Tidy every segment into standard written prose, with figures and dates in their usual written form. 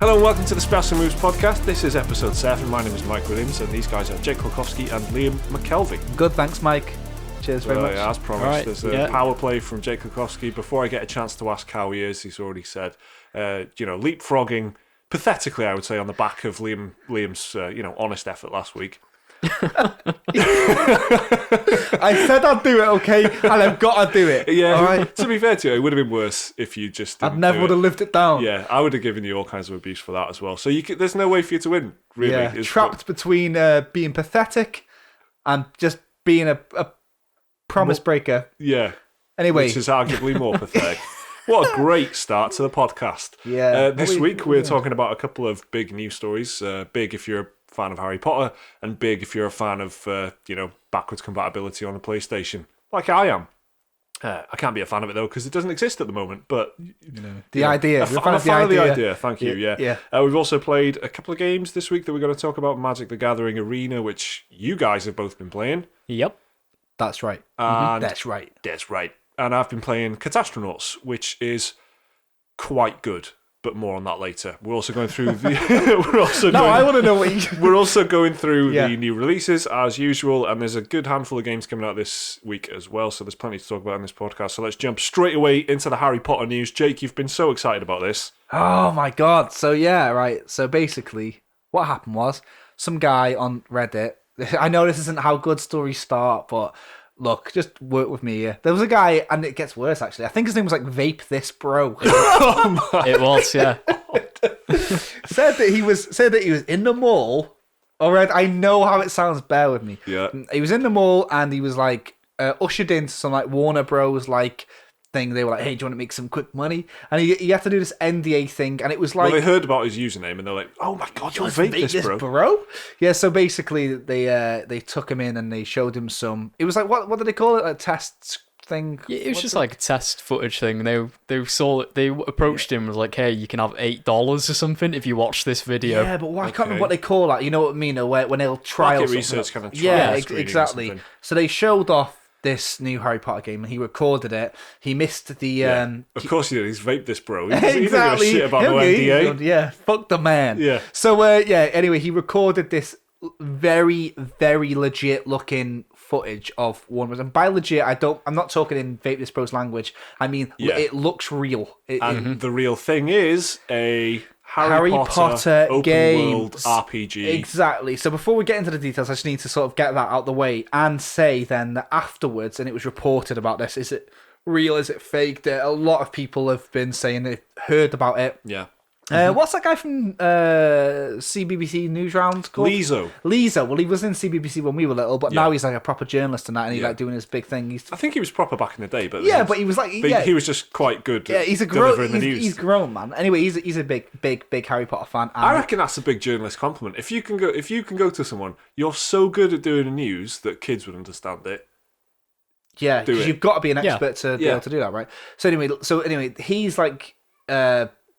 Hello and welcome to the Special Moves podcast. This is episode 7. My name is Mike Williams and these guys are Jake Kulkowski and Liam McKelvey. Good, thanks Mike. Cheers very much. Yeah, as promised, there's a power play from Jake Kulkowski. Before I get a chance to ask how he is, he's already said, leapfrogging, pathetically I would say, on the back of Liam's honest effort last week. I said I'd do it, okay, and I've got to do it. Yeah, all right? To be fair to you, it would have been worse if you just didn't. I never would have lived it down. Yeah, I would have given you all kinds of abuse for that as well. So there's no way for you to win, really. Yeah, trapped between being pathetic and just being a promise breaker. Yeah. Anyway. Which is arguably more pathetic. What a great start to the podcast. Yeah. This week we're talking about a couple of big news stories. Big if you're a fan of Harry Potter, and big if you're a fan of backwards compatibility on the PlayStation, like I am. I can't be a fan of it though because it doesn't exist at the moment. But the idea. I'm a fan of the idea. Thank you. Yeah. Yeah. We've also played a couple of games this week that we're going to talk about. Magic: The Gathering Arena, which you guys have both been playing. Yep, that's right. And That's right. That's right. And I've been playing Catastronauts, which is quite good. But more on that later. We're also going through the. I want to know what you. We're also going through the new releases as usual, and there's a good handful of games coming out this week as well. So there's plenty to talk about in this podcast. So let's jump straight away into the Harry Potter news. Jake, you've been so excited about this. Oh my god! So yeah, right. So basically, what happened was some guy on Reddit. I know this isn't how good stories start, but. Look, just work with me here. There was a guy, and it gets worse actually. I think his name was like Vape This Bro. It was, yeah. said that he was in the mall. All right, I know how it sounds. Bear with me. Yeah. He was in the mall, and he was like ushered into some like Warner Bros. Like thing. They were like, "Hey, do you want to make some quick money?" And he had to do this NDA thing, and it was like, well, they heard about his username, and they're like, "Oh my god, you're Vape This Bro." Yeah. So basically, they took him in and they showed him some. It was like what did they call it? A test thing. Yeah, it was just like a test footage thing. They approached him and was like, "Hey, you can have $8 or something if you watch this video." Yeah, but I can't remember what they call that. You know what I mean? When they'll trial market research kind of trial. Yeah, exactly. So they showed off this new Harry Potter game, and he recorded it. He missed the. Of course he did. He's Vape This Bro. Exactly. He didn't give a shit about no NDA. Yeah, fuck the man. Yeah. So anyway, he recorded this very, very legit looking footage of one. And by legit, I'm not talking in Vape This Bro's language. I mean, it looks real. The real thing is a Harry Potter open world RPG. Exactly. So before we get into the details, I just need to sort of get that out the way and say then that afterwards, and it was reported about this, is it real? Is it fake? A lot of people have been saying they've heard about it. Yeah. What's that guy from CBBC Newsround called? Lizo. Well, he was in CBBC when we were little, but now he's like a proper journalist and that, and he's like doing his big thing. I think he was proper back in the day, but but he was like, he was just quite good. Yeah, he's a delivering the news. He's grown, man. Anyway, he's a big Harry Potter fan. And I reckon that's a big journalist compliment. If you can go to someone, you're so good at doing the news that kids would understand it. Yeah, because you've got to be an expert to be able to do that, right? So anyway, he's like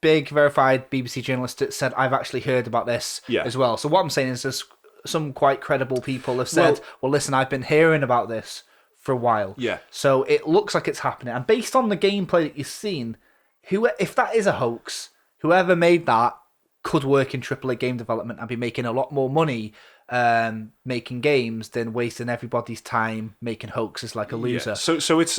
big verified BBC journalist that said, I've actually heard about this as well. So what I'm saying is there's some quite credible people have said, well, listen, I've been hearing about this for a while. Yeah. So it looks like it's happening. And based on the gameplay that you've seen, if that is a hoax, whoever made that could work in AAA game development and be making a lot more money making games than wasting everybody's time making hoaxes like a loser. Yeah. So it's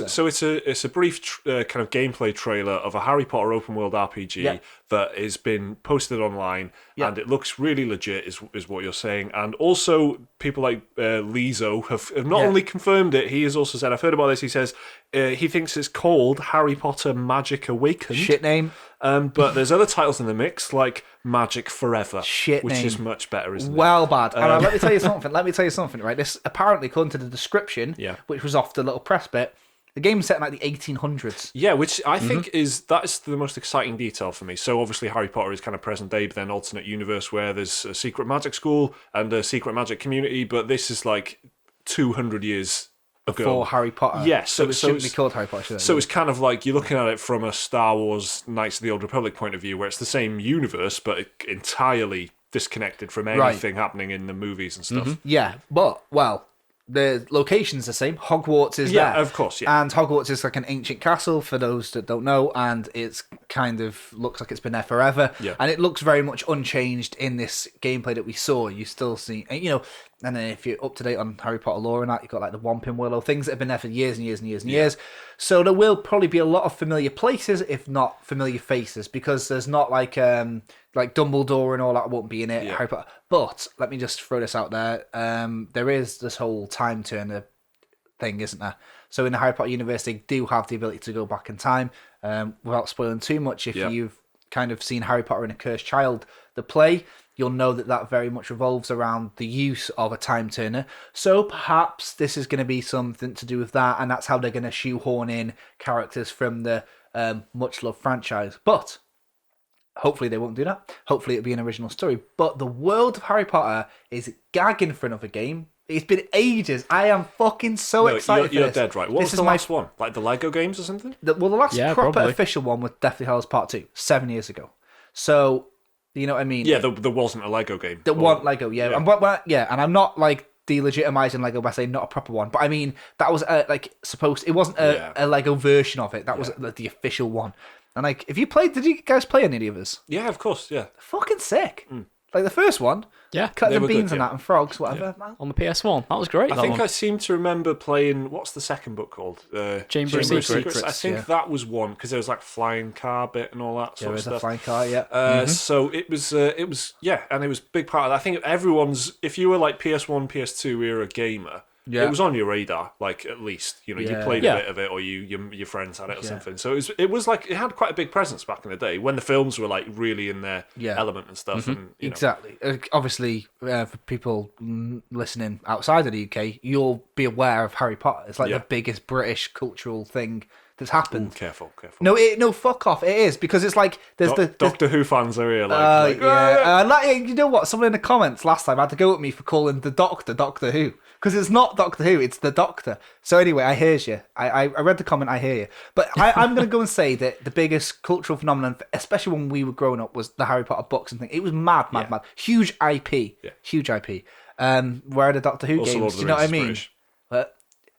a brief kind of gameplay trailer of a Harry Potter open world RPG that has been posted online, and it looks really legit, is what you're saying. And also people like Lizo have not only confirmed it, he has also said, I've heard about this. He says he thinks it's called Harry Potter Magic Awakened. Shit name. But there's other titles in the mix like Magic Forever, which is much better, isn't it? Well, bad. And let me tell you something. Right, this apparently, according to the description, which was off the little press bit, the game's set in like the 1800s. Yeah, which I think that's the most exciting detail for me. So obviously Harry Potter is kind of present day, but then alternate universe where there's a secret magic school and a secret magic community. But this is like 200 years before Harry Potter. Yeah, so it shouldn't be called Harry Potter. So it's kind of like you're looking at it from a Star Wars Knights of the Old Republic point of view, where it's the same universe, but entirely disconnected from anything happening in the movies and stuff. Yeah, but, the location's the same. Hogwarts is there. Yeah, of course, yeah. And Hogwarts is like an ancient castle, for those that don't know, and it's kind of looks like it's been there forever. Yeah. And it looks very much unchanged in this gameplay that we saw. You still see, and then if you're up to date on Harry Potter lore and that, you've got like the Whomping Willow, things that have been there for years and years and years and years. So there will probably be a lot of familiar places, if not familiar faces, because there's not like Dumbledore and all that won't be in it. Harry Potter. But let me just throw this out there. There is this whole time turner thing, isn't there? So in the Harry Potter universe, they do have the ability to go back in time. Without spoiling too much, if you've kind of seen Harry Potter and a Cursed Child, the play, you'll know that very much revolves around the use of a time turner. So perhaps this is going to be something to do with that, and that's how they're going to shoehorn in characters from the much-loved franchise. But hopefully they won't do that. Hopefully it'll be an original story. But the world of Harry Potter is gagging for another game. It's been ages. I am fucking so excited for this. You're dead right. What was the last one? Like the Lego games or something? The last proper official one was Deathly Hallows Part 2, 7 years ago. So, you know what I mean? Yeah, there wasn't a Lego game. There wasn't Lego, yeah. And I'm not like delegitimizing Lego by saying not a proper one, but I mean, that was it wasn't a Lego version of it. That was the official one. And like, did you guys play any of the others? Yeah, of course, yeah. Fucking sick. Like the first one, collecting beans and that and frogs, whatever. Man. On the PS1, that was great. I think I seem to remember playing. What's the second book called? Chamber of Secrets. I think that was one because there was like flying car bit and all that sort of stuff. There was a flying car, So it was, and it was a big part of that. I think if you were like PS1, PS2 era gamer. Yeah. It was on your radar, like at least you played a bit of it, or your friends had it or something. So it was like it had quite a big presence back in the day when the films were like really in their element and stuff. And exactly. Obviously, for people listening outside of the UK, you'll be aware of Harry Potter. It's like the biggest British cultural thing that's happened. Ooh, careful. No, fuck off. It is because it's like there's Doctor Who fans are here. You know what? Someone in the comments last time had to go at me for calling the Doctor Who. Because it's not Doctor Who, it's the Doctor. So anyway, I hear you. I read the comment, I hear you. But I'm going to go and say that the biggest cultural phenomenon, especially when we were growing up, was the Harry Potter books and things. It was mad. Huge IP. Yeah. Huge IP. Where are the Doctor Who also games? Do you know what I mean?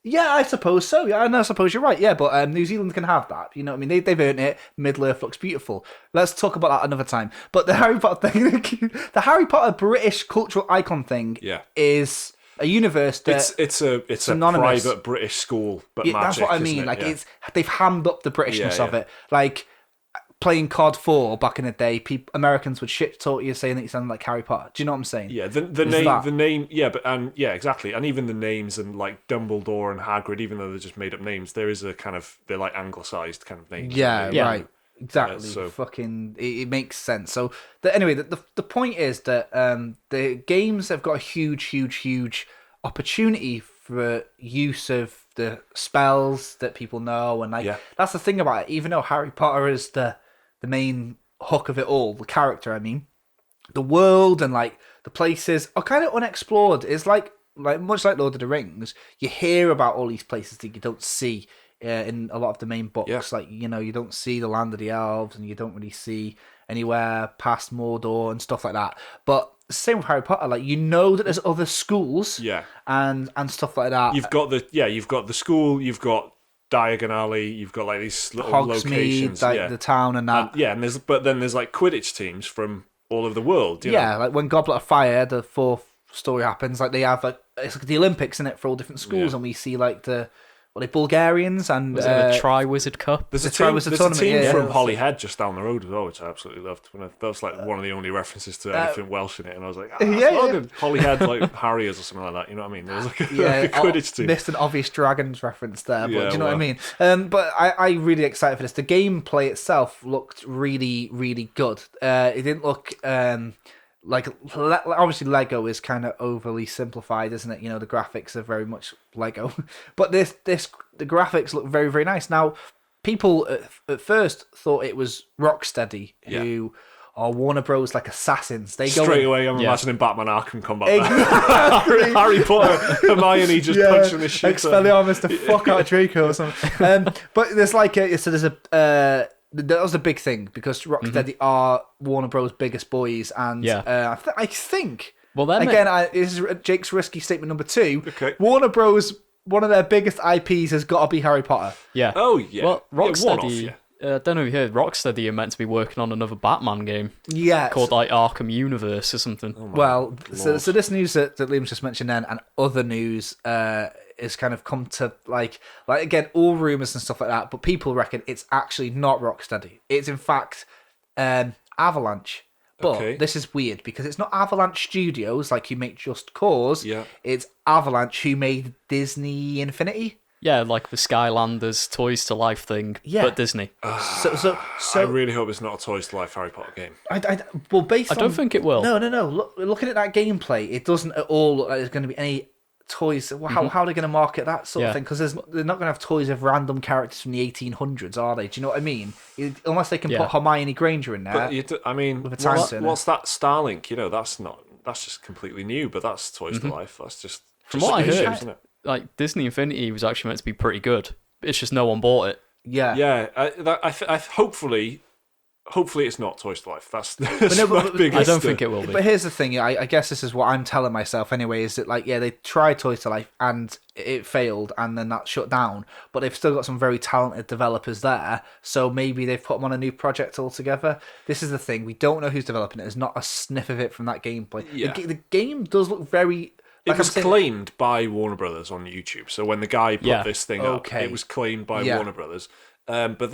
Yeah, I suppose so. Yeah, I suppose you're right. Yeah, but New Zealand can have that. You know what I mean? They've earned it. Middle-earth looks beautiful. Let's talk about that another time. But the Harry Potter thing, the Harry Potter British cultural icon thing is... a universe that it's a private British school, but magic, that's what I mean. They've hammed up the Britishness of it. Like playing COD 4 back in the day, Americans would shit talk you saying that you sound like Harry Potter. Do you know what I'm saying? Yeah, the name, exactly, and even the names and like Dumbledore and Hagrid, even though they're just made up names, there is a kind of they're like anglicised kind of names. Right. Exactly. It makes sense. So anyway, the point is that the games have got a huge opportunity for use of the spells that people know, and that's the thing about it. Even though Harry Potter is the main hook of it all, the character, I mean, the world and like the places are kind of unexplored. It's like much like Lord of the Rings. You hear about all these places that you don't see. In a lot of the main books, like you don't see the land of the elves, and you don't really see anywhere past Mordor and stuff like that. But same with Harry Potter, like that there's other schools, and stuff like that. You've got the school, you've got Diagon Alley, you've got like these little Hogsmeade, locations, like the town and that. And there's like Quidditch teams from all over the world. You know? Like when Goblet of Fire, the fourth story happens, like they have it's like the Olympics in it for all different schools, and we see like the. Well, the Bulgarians and was it a Tri-Wizard Cup? There's a team from Holyhead just down the road as well, which I absolutely loved. That was like one of the only references to anything Welsh in it, and I was like, Holyhead like Harriers or something like that. You know what I mean? There was like a Quidditch team. Missed an obvious Dragons reference there, but do you know what I mean? But I'm really excited for this. The gameplay itself looked really, really good. It didn't look. Like obviously Lego is kind of overly simplified, isn't it? The graphics are very much Lego, but the graphics look very, very nice. Now, people at first thought it was Rocksteady who are Warner Bros. Like assassins. They go straight away. I'm imagining Batman Arkham Combat. Exactly. Harry Potter, Hermione just punching the shit. Expelliarmus the fuck out of Draco or something. But there's like that was a big thing because Rocksteady are Warner Bros. Biggest boys, and I think. Well, then this is Jake's risky statement number 2. Okay. Warner Bros. One of their biggest IPs has got to be Harry Potter. Yeah. Oh yeah. Well, Rocksteady I don't know if you heard, Rocksteady are meant to be working on another Batman game. Yeah. Called like Arkham Universe or something. Well, so this news that Liam's just mentioned then, and other news is kind of come to like again, all rumours and stuff like that, but people reckon it's actually not Rocksteady. It's in fact Avalanche. But this is weird because it's not Avalanche Studios like who make Just Cause. Yeah. It's Avalanche who made Disney Infinity. Yeah, like the Skylanders Toys to Life thing, but Disney. So I really hope it's not a Toys to Life Harry Potter game. I don't think it will. No. Looking at that gameplay, it doesn't at all look like there's going to be any toys. How are they going to market that sort of thing? Because they're not going to have toys of random characters from the 1800s, are they? Do you know what I mean? Unless they can put Hermione Granger in there. But what's that Starlink? You know, that's just completely new. But that's Toys to Life. That's just from what I heard, isn't it? Like Disney Infinity was actually meant to be pretty good. It's just no one bought it. Yeah. Hopefully it's not Toys to Life. That's my biggest. I don't think it will be. But here's the thing. I guess this is what I'm telling myself anyway. Is that they tried Toys to Life and it failed, and then that shut down. But they've still got some very talented developers there. So maybe they've put them on a new project altogether. This is the thing. We don't know who's developing it. There's not a sniff of it from that gameplay. Yeah. The game does look very. It was claimed by Warner Brothers on YouTube. So when the guy put this thing up, it was claimed by Warner Brothers. But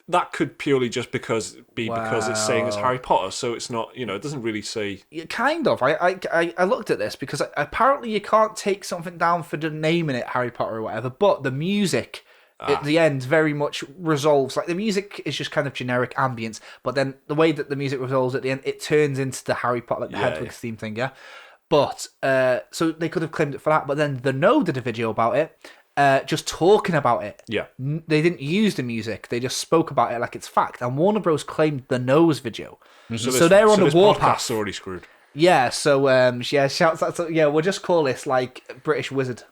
that could purely just because it's saying it's Harry Potter. So it's not, it doesn't really say. Kind of. I looked at this because apparently you can't take something down for the naming it Harry Potter or whatever. But the music at the end very much resolves. Like the music is just kind of generic ambience. But then the way that the music resolves at the end, it turns into the Harry Potter, like the Hedwig's theme thing, yeah? But, so they could have claimed it for that, but then The No did a video about it, just talking about it. Yeah. They didn't use the music, they just spoke about it like it's fact. And Warner Bros. Claimed The No's video. So they're on the warpath. Already screwed. Yeah, so, shouts out. So, we'll just call this like British Wizard.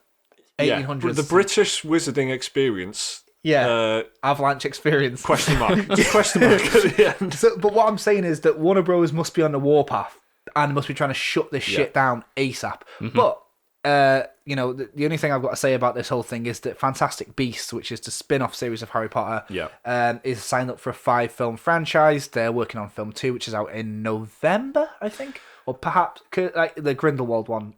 1800s. Yeah. The British wizarding experience. Yeah, Avalanche experience. Question mark. Question mark at the end. So, but what I'm saying is that Warner Bros. Must be on the warpath. And must be trying to shut this shit down ASAP. But, the only thing I've got to say about this whole thing is that Fantastic Beasts, which is the spin-off series of Harry Potter, is signed up for a 5-film franchise. They're working on film 2, which is out in November, I think. Or perhaps, like the Grindelwald one.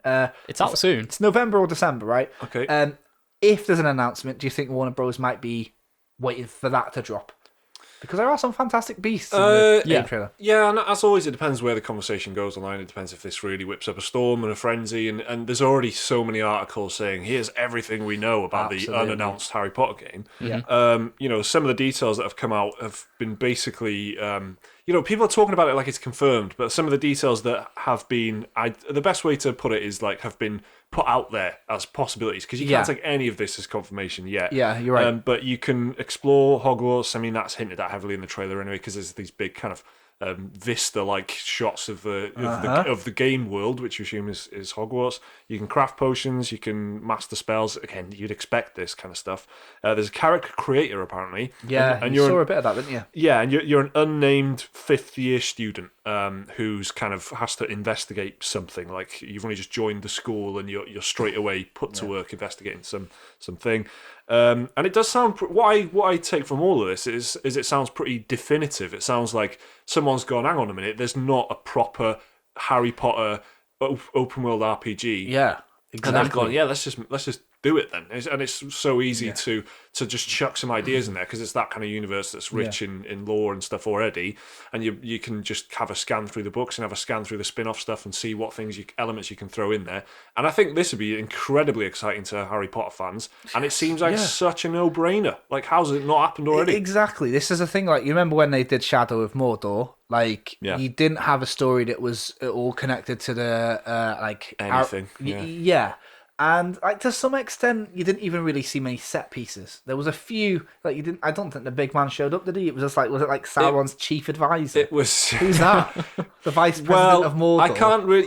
It's out soon. It's November or December, right? Okay. If there's an announcement, do you think Warner Bros. Might be waiting for that to drop? Because there are some Fantastic Beasts in the game trailer. Yeah, and as always, it depends where the conversation goes online. It depends if this really whips up a storm and a frenzy. And there's already so many articles saying, here's everything we know about the unannounced Harry Potter game. Yeah. Some of the details that have come out have been basically... people are talking about it like it's confirmed, but some of the details that have been... the best way to put it is have been put out there as possibilities, because you can't take any of this as confirmation yet. Yeah, you're right. But you can explore Hogwarts. I mean, that's hinted at heavily in the trailer anyway, because there's these big kind of vista-like shots of the game world, which you assume is Hogwarts. You can craft potions, you can master spells. Again, you'd expect this kind of stuff. There's a character creator, apparently. Yeah, and you saw a bit of that, didn't you? Yeah, and you're an unnamed fifth-year student who's kind of has to investigate something. Like, you've only just joined the school and you're straight away put to work investigating something. And it does sound... What I take from all of this is it sounds pretty definitive. It sounds like someone's gone, hang on a minute, there's not a proper Harry Potter open world RPG. Yeah, exactly. And they've gone, let's just do it then. And it's so easy to just chuck some ideas in there, because it's that kind of universe that's rich in lore and stuff already. And you can just have a scan through the books and have a scan through the spin-off stuff and see what elements you can throw in there. And I think this would be incredibly exciting to Harry Potter fans. And it seems like such a no-brainer. Like, how's it not happened already? Exactly. This is a thing, like, you remember when they did Shadow of Mordor? Like, you didn't have a story that was all connected to the, anything. Yeah. And like to some extent, you didn't even really see many set pieces. There was a few like you didn't. I don't think the big man showed up, did he? It was just like, was it like Sauron's chief advisor? It was. Who's that? The vice president of Mordor.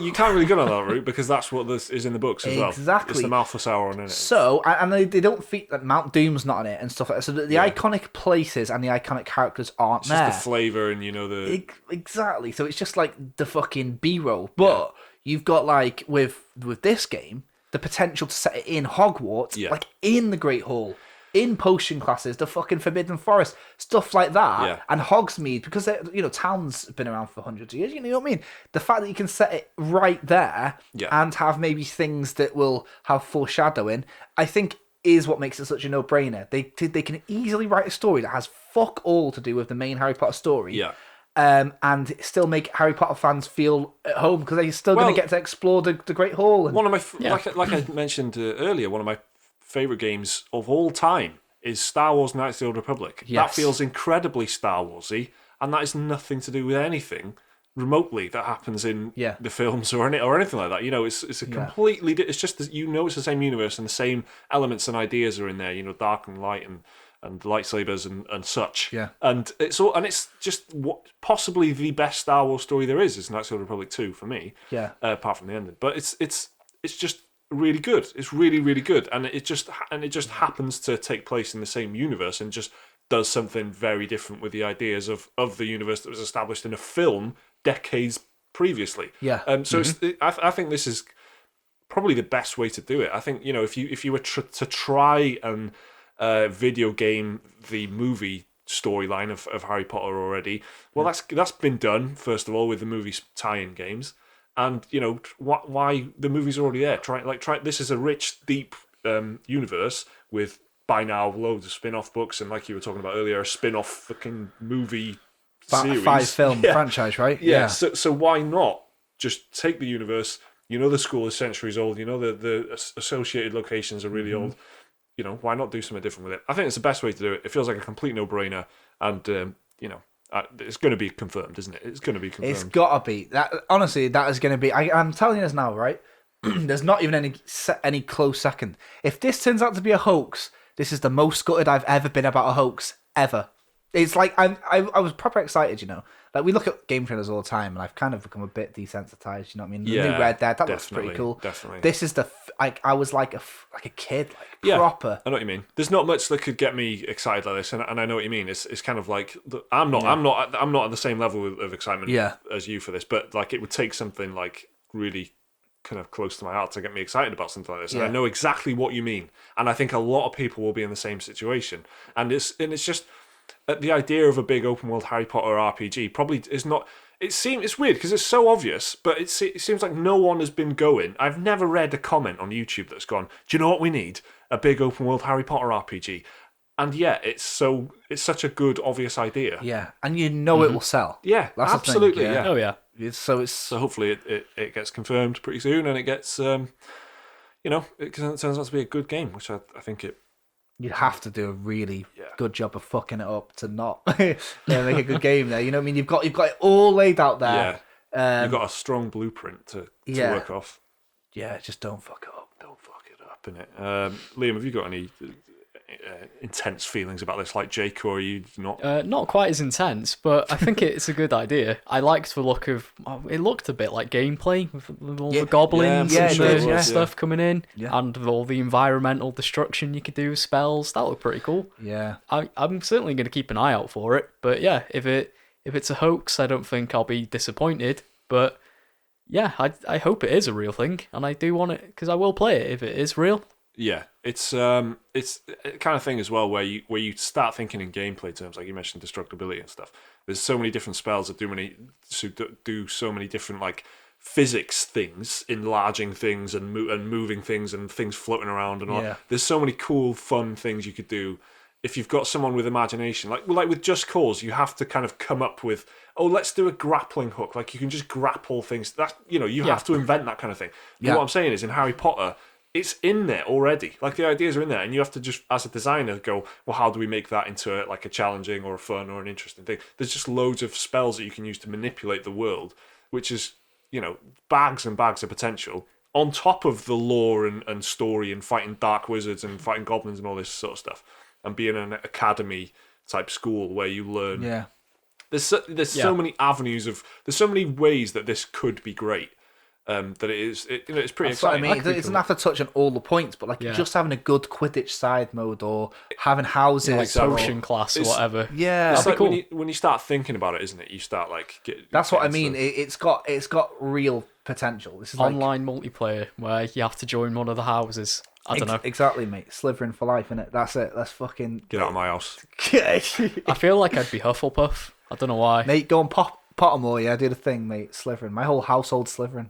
You can't really go on that route, because that's what this is in the books as well. Exactly. It's the mouth of Sauron in it. So, and they don't feed like Mount Doom's not on it and stuff like that. So the iconic places and the iconic characters aren't it's there. Just the flavour and the exactly. So it's just like the fucking B-roll. But you've got like with this game, the potential to set it in Hogwarts, like in the Great Hall. in potion classes, the fucking Forbidden Forest, stuff like that, and Hogsmeade, because town's been around for hundreds of years. You know what I mean? The fact that you can set it right there and have maybe things that will have foreshadowing, I think, is what makes it such a no-brainer. They can easily write a story that has fuck all to do with the main Harry Potter story. Yeah. And still make Harry Potter fans feel at home because they're still going to get to explore the Great Hall. And, one of my like I mentioned earlier, one of my favorite games of all time is Star Wars: Knights of the Old Republic. Yes. That feels incredibly Star Warsy, and that is nothing to do with anything remotely that happens in the films or anything like that. It's a completely. It's just that it's the same universe and the same elements and ideas are in there. Dark and light and lightsabers and such. Yeah. And it's just what possibly the best Star Wars story there is Knights of the Old Republic 2 for me. Yeah. Apart from the ending. But it's just really good. It's really, really good. And it just happens to take place in the same universe and just does something very different with the ideas of the universe that was established in a film decades previously. Yeah. So I think this is probably the best way to do it. I think, if you were to try and video game the movie storyline of Harry Potter already, well, that's been done first of all with the movie tie-in games, and why the movie's already there. Try this is a rich, deep universe with by now loads of spin-off books, and like you were talking about earlier, a spin-off fucking movie series, 5-film franchise, right? Yeah. So why not just take the universe? The school is centuries old. The associated locations are really old. Why not do something different with it? I think it's the best way to do it. It feels like a complete no-brainer, and it's going to be confirmed, isn't it? It's going to be confirmed. It's got to be. That honestly, that is going to be. I'm telling you this now, right? There's not even any close second. If this turns out to be a hoax, this is the most gutted I've ever been about a hoax ever. It's like I was proper excited, Like, we look at game trailers all the time, and I've kind of become a bit desensitized. You know what I mean? The new Red Dead, that looks pretty cool. Definitely. This is I was like a kid, proper. I know what you mean. There's not much that could get me excited like this, and I know what you mean. It's kind of like I'm not at the same level of excitement as you for this, but like it would take something like really kind of close to my heart to get me excited about something like this. And I know exactly what you mean, and I think a lot of people will be in the same situation. And it's just. The idea of a big open world Harry Potter RPG probably is not. It's weird because it's so obvious, but it seems like no one has been going. I've never read a comment on YouTube that's gone, "Do you know what we need? A big open world Harry Potter RPG." And it's such a good obvious idea. Yeah, and it will sell. Yeah, that's absolutely. The thing. Yeah. Oh yeah. So hopefully it gets confirmed pretty soon, and it gets it turns out to be a good game, which I think it. You'd have to do a really good job of fucking it up to not make a good game there. You know what I mean? You've got it all laid out there. Yeah. You've got a strong blueprint to work off. Yeah, just don't fuck it up. Don't fuck it up, innit? Liam, have you got any intense feelings about this like Jake, or are you not? Not quite as intense, but I think it's a good idea. I liked the look of it. Looked a bit like gameplay with all the goblins and the stuff coming in, and all the environmental destruction you could do with spells. That looked pretty cool. Yeah, I'm certainly going to keep an eye out for it. But yeah, if it's a hoax, I don't think I'll be disappointed. But yeah, I hope it is a real thing, and I do want it because I will play it if it is real. Yeah, it's a kind of thing as well where you start thinking in gameplay terms, like you mentioned destructibility and stuff. There's so many different spells that do so many different like physics things, enlarging things and moving things and things floating around and all. Yeah. There's so many cool, fun things you could do if you've got someone with imagination. Like with Just Cause, you have to kind of come up with, let's do a grappling hook. Like you can just grapple things. That you have to invent that kind of thing. But what I'm saying is, in Harry Potter, it's in there already. Like the ideas are in there, and you have to just, as a designer, go, well, how do we make that into a challenging or a fun or an interesting thing? There's just loads of spells that you can use to manipulate the world, which is, bags and bags of potential on top of the lore and story and fighting dark wizards and fighting goblins and all this sort of stuff, and being an academy type school where you learn. Yeah. There's so many avenues there's so many ways that this could be great. That it's pretty exciting. I mean, it doesn't have to touch on all the points, but just having a good Quidditch side mode or having houses, like potion class or whatever. Yeah, it's like cool. when you start thinking about it, isn't it? You start like that's what I mean. It's got real potential. This is online multiplayer where you have to join one of the houses. I don't know. Exactly, mate. Slytherin for life, innit? That's it. Let's fucking... Get out of my house. I feel like I'd be Hufflepuff. I don't know why. Mate, go on Pottermore, yeah, do the thing, mate. Slytherin. My whole household's Slytherin.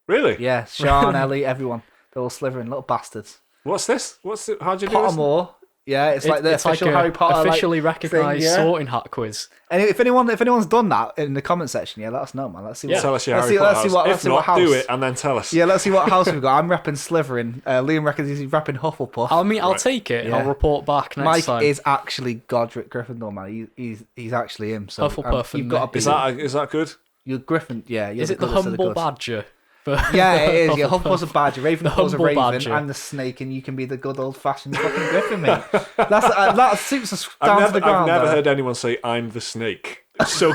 Really? Yeah, Sean, Ellie, everyone. They're all Slytherin, little bastards. What's this? How'd you do this? Pottermore. Yeah, it's like the official like Harry Potter officially recognised sorting hat quiz. Anyway, if anyone's done that in the comment section, let us know, man. Let's see. Tell us your Harry Potter house. If not, do it and then tell us. Yeah, let's see what house we've got. I'm repping Slytherin. Liam reckons he's repping Hufflepuff. I mean, I'll take it. Yeah. I'll report back next time. Mike is actually Godric Gryffindor, man. He's actually him. So Hufflepuff. You've got to be. Is that good? You're Griffin. Yeah. Is it the humble badger? Yeah, it is. Yeah, Hufflepuff's a badger, Ravenclaw's a raven, badger. and the snake, and you can be the good old-fashioned fucking Griffin, mate. That suits us down to the ground. I've never heard anyone say, "I'm the snake." So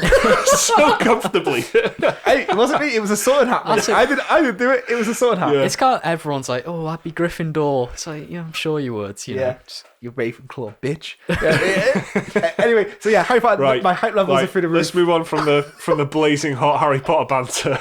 comfortably. Hey, it wasn't me. It was a sorting hat. I didn't do it. It was a sorting hat. Yeah. It's kind of everyone's like, "Oh, I'd be Gryffindor." It's like, yeah, I'm sure you would. You know. You Ravenclaw bitch. Anyway, so yeah, Harry Potter. Right. My hype levels are through the roof. Let's move on from the blazing hot Harry Potter banter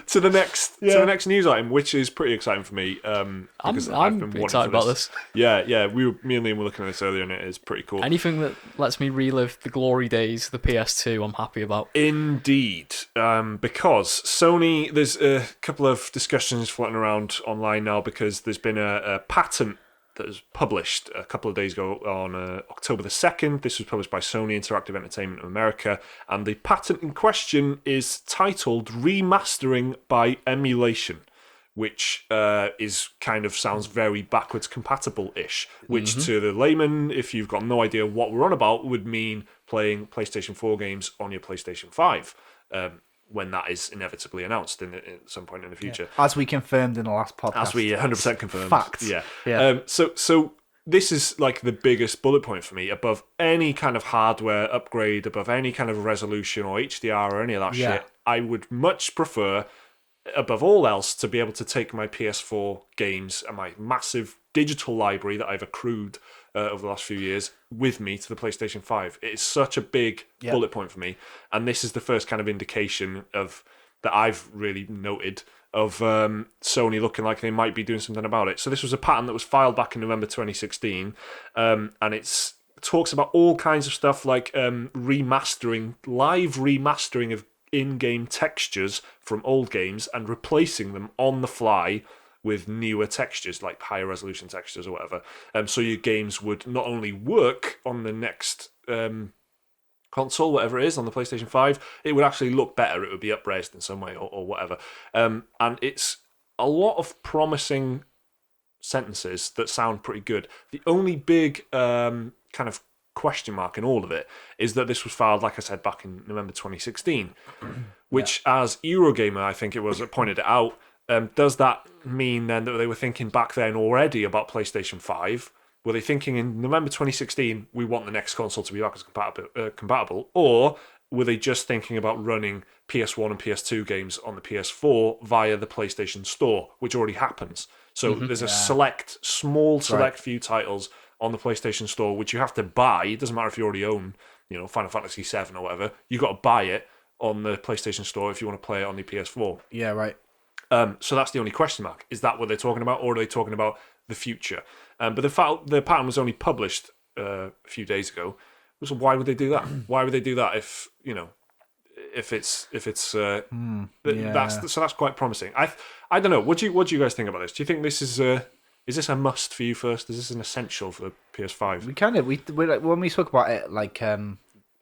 to the next news item, which is pretty exciting for me. I'm excited about this. Yeah. Me and Liam were looking at this earlier, and it is pretty cool. Anything that lets me relive the glory days of the PS2, I'm happy about. Indeed, because Sony, there's a couple of discussions floating around online now because there's been a patent that was published a couple of days ago on October the 2nd. This was published by Sony Interactive Entertainment of America, and the patent in question is titled Remastering by Emulation, which is kind of sounds very backwards compatible-ish, which to the layman, if you've got no idea what we're on about, would mean playing PlayStation 4 games on your PlayStation 5. When that is inevitably announced at some point in the future. Yeah. As we confirmed in the last podcast. As we 100% confirmed. Facts. Yeah. So this is like the biggest bullet point for me, above any kind of hardware upgrade, above any kind of resolution or HDR or any of that shit. I would much prefer, above all else, to be able to take my PS4 games and my massive digital library that I've accrued over the last few years with me to the PlayStation 5. It is such a big bullet point for me, and this is the first kind of indication of that I've really noted of Sony looking like they might be doing something about it. So this was a patent that was filed back in November 2016, and it talks about all kinds of stuff like live remastering of in-game textures from old games and replacing them on the fly with newer textures, like higher resolution textures or whatever. So your games would not only work on the next console, whatever it is, on the PlayStation 5, it would actually look better. It would be up-resed in some way or whatever. And it's a lot of promising sentences that sound pretty good. The only big kind of question mark in all of it is that this was filed, like I said, back in November 2016, which as Eurogamer, I think it was, pointed it out, does that mean then that they were thinking back then already about PlayStation 5? Were they thinking in November 2016, we want the next console to be backwards compatible? Or were they just thinking about running PS1 and PS2 games on the PS4 via the PlayStation Store, which already happens? So there's a small few titles on the PlayStation Store, which you have to buy. It doesn't matter if you already own, Final Fantasy VII or whatever. You've got to buy it on the PlayStation Store if you want to play it on the PS4. Yeah, right. So that's the only question mark. Is that what they're talking about, or are they talking about the future? But the patent was only published a few days ago. So why would they do that? Why would they do that if that's quite promising. I don't know. What do you guys think about this? Do you think this is this a must for you first? Is this an essential for the PS5? We when we spoke about it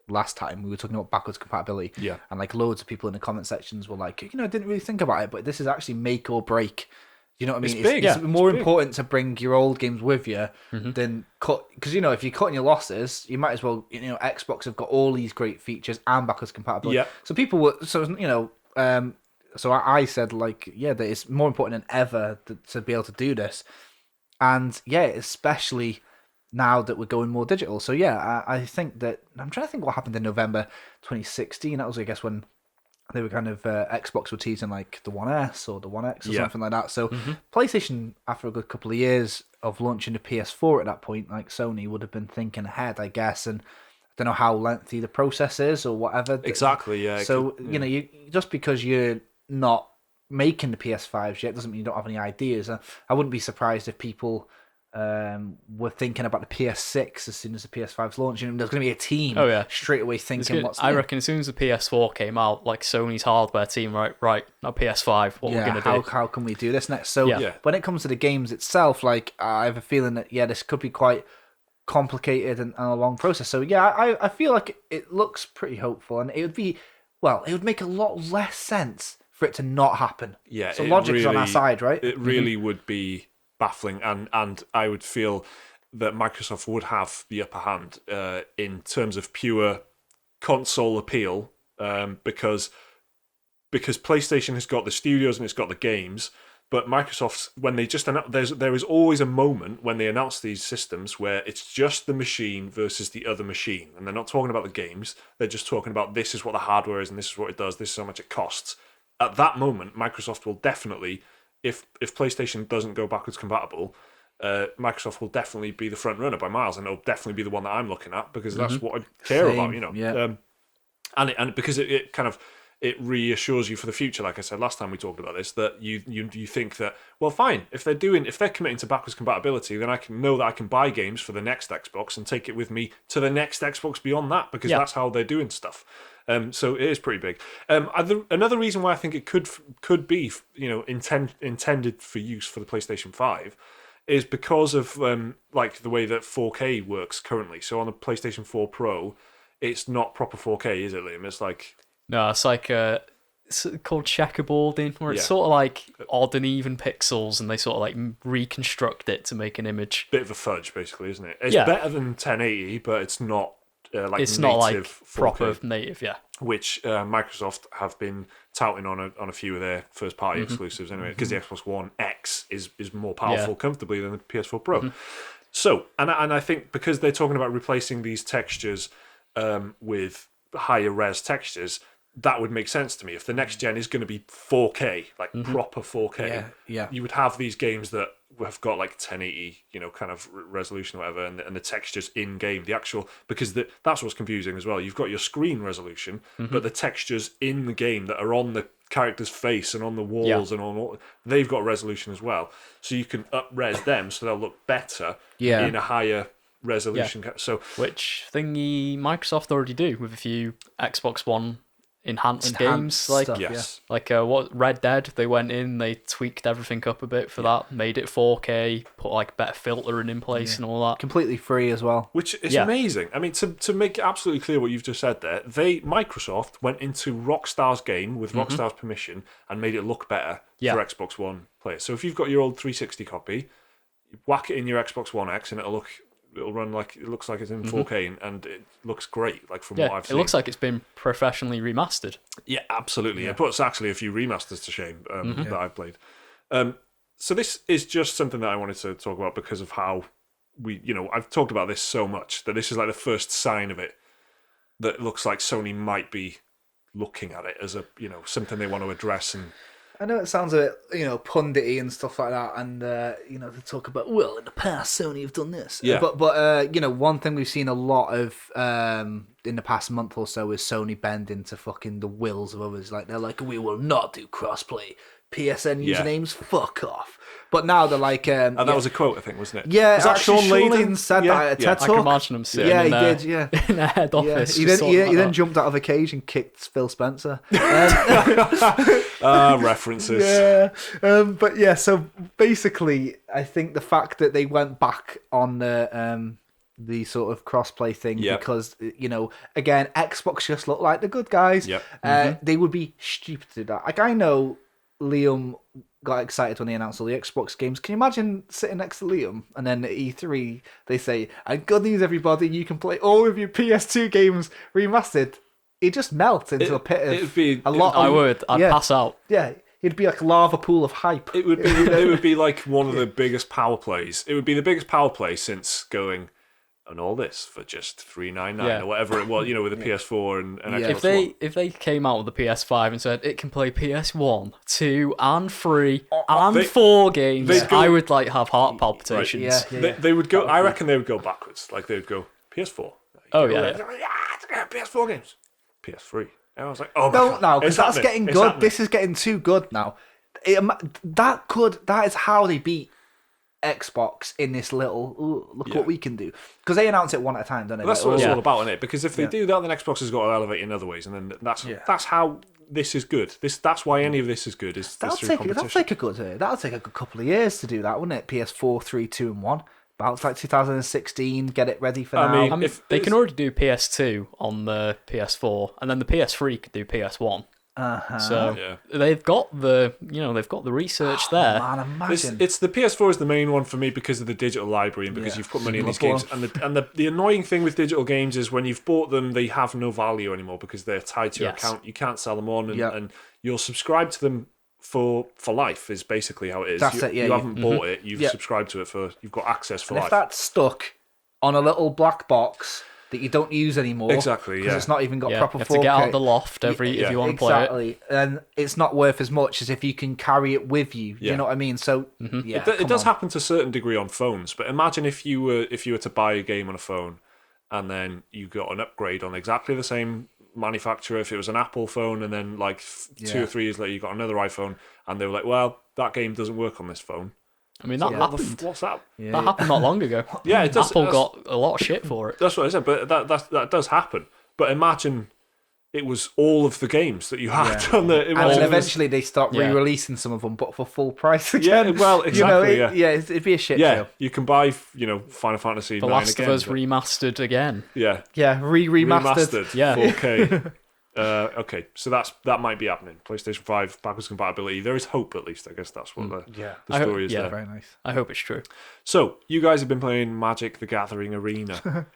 last time, we were talking about backwards compatibility. Yeah. And loads of people in the comment sections were like, I didn't really think about it, but this is actually make or break. You know what I mean? It's big. It's more important to bring your old games with you than cut. Because, if you're cutting your losses, you might as well, Xbox have got all these great features and backwards compatibility. Yeah. So people were, so I said, that it's more important than ever to be able to do this. And yeah, especially now that we're going more digital. So yeah, I think that, I'm trying to think what happened in November 2016. That was, I guess, when they were kind of, Xbox were teasing the One S or the One X or something like that. So PlayStation, after a good couple of years of launching the PS4 at that point, Sony would have been thinking ahead, I guess. And I don't know how lengthy the process is or whatever. Exactly, yeah. So, you just because you're not making the PS5s yet doesn't mean you don't have any ideas. I wouldn't be surprised if people were thinking about the PS6 as soon as the PS5's launching. There's going to be a team straight away thinking what's I reckon as soon as the PS4 came out, like Sony's hardware team, right, now PS5, what we're going to do. How can we do this next? So when it comes to the games itself, like I have a feeling that, this could be quite complicated and a long process. So I feel like it looks pretty hopeful, and it would make a lot less sense for it to not happen. Yeah. So logic's on our side, right? It really would be baffling, and I would feel that Microsoft would have the upper hand in terms of pure console appeal, because PlayStation has got the studios and it's got the games, but Microsoft's, when they just announce, there is always a moment when they announce these systems where it's just the machine versus the other machine, and they're not talking about the games, they're just talking about this is what the hardware is and this is what it does, this is how much it costs. At that moment, Microsoft will definitely, if PlayStation doesn't go backwards compatible, Microsoft will definitely be the front runner by miles, and it'll definitely be the one that I'm looking at, because that's what I care about, and because it kind of, it reassures you for the future. Like I said last time we talked about this, that you think that, well, fine, if they're committing to backwards compatibility, then I can know that I can buy games for the next Xbox and take it with me to the next Xbox beyond that, because that's how they're doing stuff. So it is pretty big. Another reason why I think it could be intended for use for the PlayStation 5 is because of like the way that 4K works currently. So on the PlayStation 4 Pro, it's not proper 4K, is it, Liam? It's like it's like it's called checkerboarding, where it's sort of like odd and even pixels, and they sort of like reconstruct it to make an image. Bit of a fudge, basically, isn't it? It's better than 1080, but it's not. It's not like 4K, proper native, which Microsoft have been touting on a few of their first-party exclusives anyway, because the Xbox One X is more powerful comfortably than the PS4 Pro. So, and I think because they're talking about replacing these textures with higher res textures, that would make sense to me. If the next gen is going to be 4K, like proper 4K, you would have these games that have got like 1080, kind of resolution or whatever, and the textures in game, the actual, because that's what's confusing as well. You've got your screen resolution, but the textures in the game that are on the character's face and on the walls and on all, they've got resolution as well. So you can up-res them so they'll look better in a higher resolution. So which thingy Microsoft already do with a few Xbox One enhanced games, like stuff, like what Red Dead, they went in, they tweaked everything up a bit for that, made it 4K, put like better filtering in place and all that, completely free as well, which is amazing. I mean, to make it absolutely clear what you've just said there, Microsoft went into Rockstar's game with Rockstar's permission and made it look better for Xbox One players. So if you've got your old 360 copy, you whack it in your Xbox One X and it'll run like, it looks like it's in 4K, and it looks great, like from what I've seen. It looks like it's been professionally remastered. Yeah, absolutely. It puts actually a few remasters to shame that I've played. So this is just something that I wanted to talk about because of how I've talked about this so much, that this is like the first sign of it, that it looks like Sony might be looking at it as a, something they want to address. And I know it sounds a bit, pundity and stuff like that, and they talk about, well, in the past Sony have done this. But one thing we've seen a lot of in the past month or so is Sony bending to fucking the wills of others. Like, they're like, we will not do crossplay. PSN usernames, fuck off. But now they're like... and that was a quote, I think, wasn't it? Yeah, was that Sean Layden said that at TED Talk. I can imagine him sitting in the head office. He then jumped out of a cage and kicked Phil Spencer. References. So basically, I think the fact that they went back on the sort of crossplay thing, because again, Xbox just look like the good guys. They would be stupid to do that. Like, I know Liam got excited when they announced all the Xbox games. Can you imagine sitting next to Liam and then at E3 they say, and good news everybody, you can play all of your PS2 games remastered? He'd just melt into a pit of I'd pass out. Yeah. It'd be like a lava pool of hype. It would be like one of the biggest power plays. It would be the biggest power play since going, and all this for just $399 or whatever it was, with the PS4 and Xbox One. If they came out with the PS5 and said it can play PS1, 2, and 3 and 4 games, I would have heart palpitations. Right. They would go. I reckon they would go backwards. Like, they would go PS4. PS4 games, PS3. And I was like, oh my Don't God, now, because that's getting good. happening. This is getting too good now. That is how they beat Xbox in this little look what we can do, because they announce it one at a time, don't they? Well, that's what it's all about, isn't it? Because if they do that, then Xbox has got to elevate in other ways, and then that's how this is good. That's why any of this is good. That'll take a good couple of years to do that, wouldn't it? PS4, 3, 2, and 1. About like 2016, get it ready for now. I mean, if they can already do PS2 on the PS4, and then the PS3 could do PS1. So they've got the research there. Man, imagine. It's the PS4 is the main one for me because of the digital library and because you've put money in these games. And the annoying thing with digital games is when you've bought them, they have no value anymore because they're tied to your account. You can't sell them on, and you're subscribed to them for life. Is basically how it is. That's it. Yeah, you haven't bought it. You've subscribed to it you've got access for life. If that's stuck on a little black box that you don't use anymore, exactly, because it's not even got proper 4K. You have to get out of the loft if you want to play it. Exactly, and it's not worth as much as if you can carry it with you. Do you know what I mean? So it does happen to a certain degree on phones. But imagine if you were to buy a game on a phone, and then you got an upgrade on exactly the same manufacturer. If it was an Apple phone, and then like 2 or 3 years later you got another iPhone, and they were like, "Well, that game doesn't work on this phone." I mean, that happened. What's that? Yeah. That happened not long ago. Yeah, it does. Apple got a lot of shit for it. That's what I said, but that does happen. But imagine it was all of the games that you had on the... And then eventually they start re-releasing some of them, but for full price again. Yeah, well, exactly, it'd be a shit show. You can buy, Final Fantasy The 9 Last again, of Us remastered again. Yeah, remastered. Yeah. 4K. Okay, so that might be happening. PlayStation 5 backwards compatibility. There is hope, at least. I guess that's what the story is there. Very nice. I hope it's true. So you guys have been playing Magic: The Gathering Arena,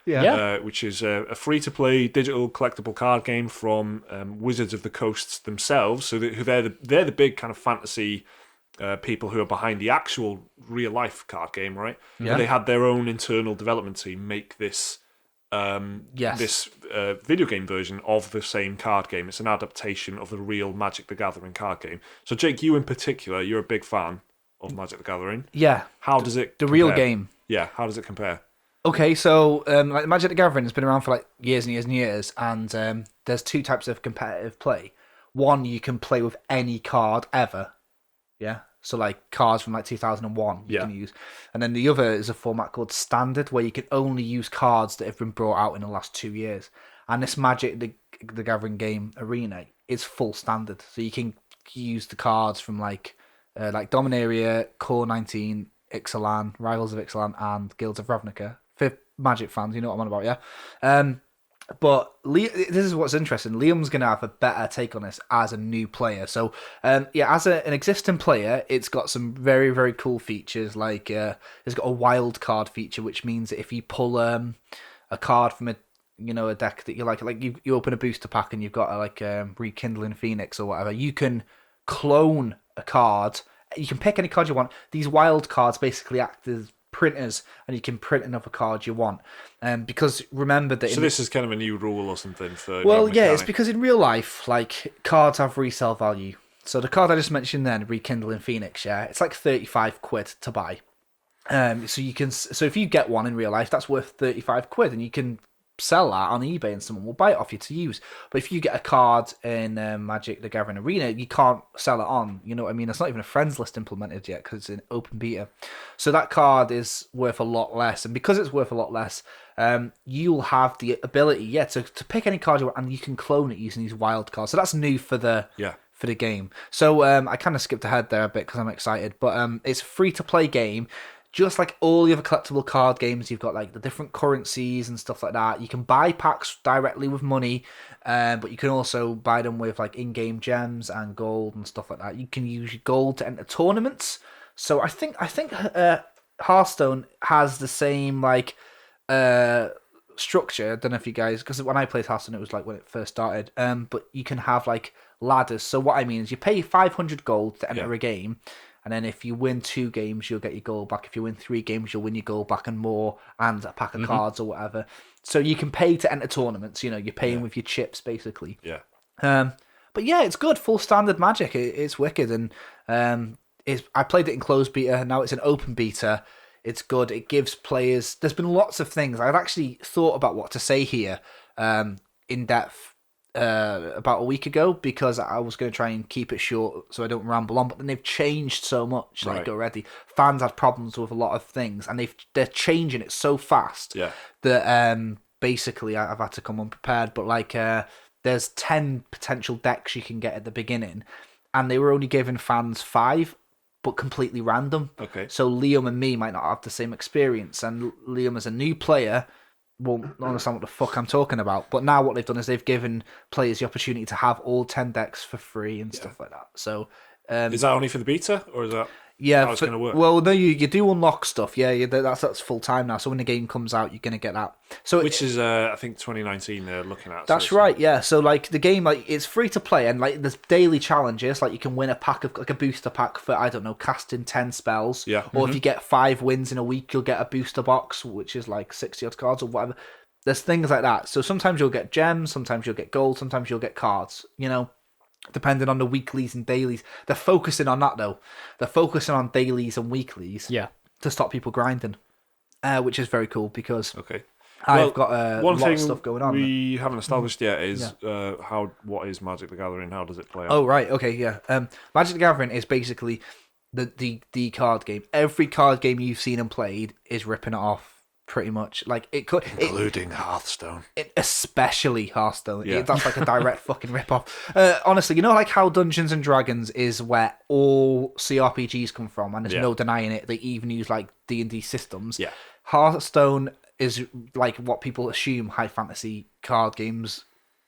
which is a free-to-play digital collectible card game from Wizards of the Coast themselves. So they're the big kind of fantasy people who are behind the actual real-life card game, right? Yeah. But they had their own internal development team make this. This video game version of the same card game. It's an adaptation of the real Magic the Gathering card game. So Jake, you in particular, you're a big fan of Magic the Gathering. Yeah. How does it compare? Real game. Yeah, how does it compare? Okay, so like Magic the Gathering has been around for like years and years and years, and there's 2 types of competitive play. One, you can play with any card ever. Yeah. So like cards from like 2001 you can use. And then the other is a format called Standard, where you can only use cards that have been brought out in the last 2 years. And this Magic the Gathering game Arena is full Standard. So you can use the cards from like Dominaria, Core 19, Ixalan, Rivals of Ixalan, and Guilds of Ravnica. For Magic fans, you know what I'm on about, yeah? But this is what's interesting. Liam's going to have a better take on this as a new player. So, as an existing player, it's got some very, very cool features. Like, it's got a wild card feature, which means that if you pull a card from a deck that you like you open a booster pack and you've got a Rekindling Phoenix or whatever, you can clone a card. You can pick any card you want. These wild cards basically act as printers, and you can print another card you want. Because remember that... So this is kind of a new rule or something for... Well, yeah, it's because in real life, like, cards have resale value. So the card I just mentioned then, Rekindling Phoenix, it's like 35 quid to buy. So if you get one in real life, that's worth 35 quid, and you can sell that on eBay and someone will buy it off you to use. But if you get a card in Magic the Gathering Arena, you can't sell it on. You know what I mean? It's not even a friends list implemented yet because it's in open beta. So that card is worth a lot less. And because it's worth a lot less, you'll have the ability, to pick any card you want, and you can clone it using these wild cards. So that's new for the game. So I kind of skipped ahead there a bit because I'm excited. But it's a free-to-play game. Just like all the other collectible card games, you've got like the different currencies and stuff like that. You can buy packs directly with money, but you can also buy them with like in-game gems and gold and stuff like that. You can use your gold to enter tournaments. So I think Hearthstone has the same like structure. I don't know if you guys, because when I played Hearthstone, it was like when it first started. But you can have like ladders. So what I mean is you pay 500 gold to enter a game. And then if you win 2 games, you'll get your gold back. If you win 3 games, you'll win your gold back and more, and a pack of cards or whatever. So you can pay to enter tournaments. You're paying with your chips, basically. Yeah. But yeah, it's good. Full standard Magic. It's wicked. And I played it in closed beta. Now it's an open beta. It's good. It gives players... There's been lots of things. I've actually thought about what to say here in depth about a week ago because I was going to try and keep it short so I don't ramble on. But then they've changed so much already. Fans had problems with a lot of things, and they're changing it so fast that basically I've had to come unprepared. But there's 10 potential decks you can get at the beginning, and they were only giving fans 5. But completely random. Okay. So Liam and me might not have the same experience, and Liam as a new player won't understand what the fuck I'm talking about. But now what they've done is they've given players the opportunity to have all 10 decks for free and stuff like that. So is that only for the beta, or is that how it's going to work? Well, no, you do unlock stuff. Yeah, that's full time now. So when the game comes out, you're going to get that. So which is I think 2019 they're looking at. That's right. Yeah. So the game it's free to play, and there's daily challenges. You can win a pack of a booster pack for casting 10 spells. Yeah. Or if you get 5 wins in a week, you'll get a booster box, which is 60 odd cards or whatever. There's things like that. So sometimes you'll get gems, sometimes you'll get gold, sometimes you'll get cards. Depending on the weeklies and dailies. They're focusing on that, though. They're focusing on dailies and weeklies to stop people grinding, which is very cool because I've got a lot of stuff going on. One thing we haven't established yet is what is Magic the Gathering? How does it play out? Oh, right. Okay, yeah. Magic the Gathering is basically the card game. Every card game you've seen and played is ripping it off. Pretty much, including Hearthstone, especially Hearthstone. Yeah. That's a direct fucking rip-off. Honestly, how Dungeons and Dragons is where all CRPGs come from, and there's no denying it. They even use D&D systems. Yeah, Hearthstone is what people assume high fantasy card games.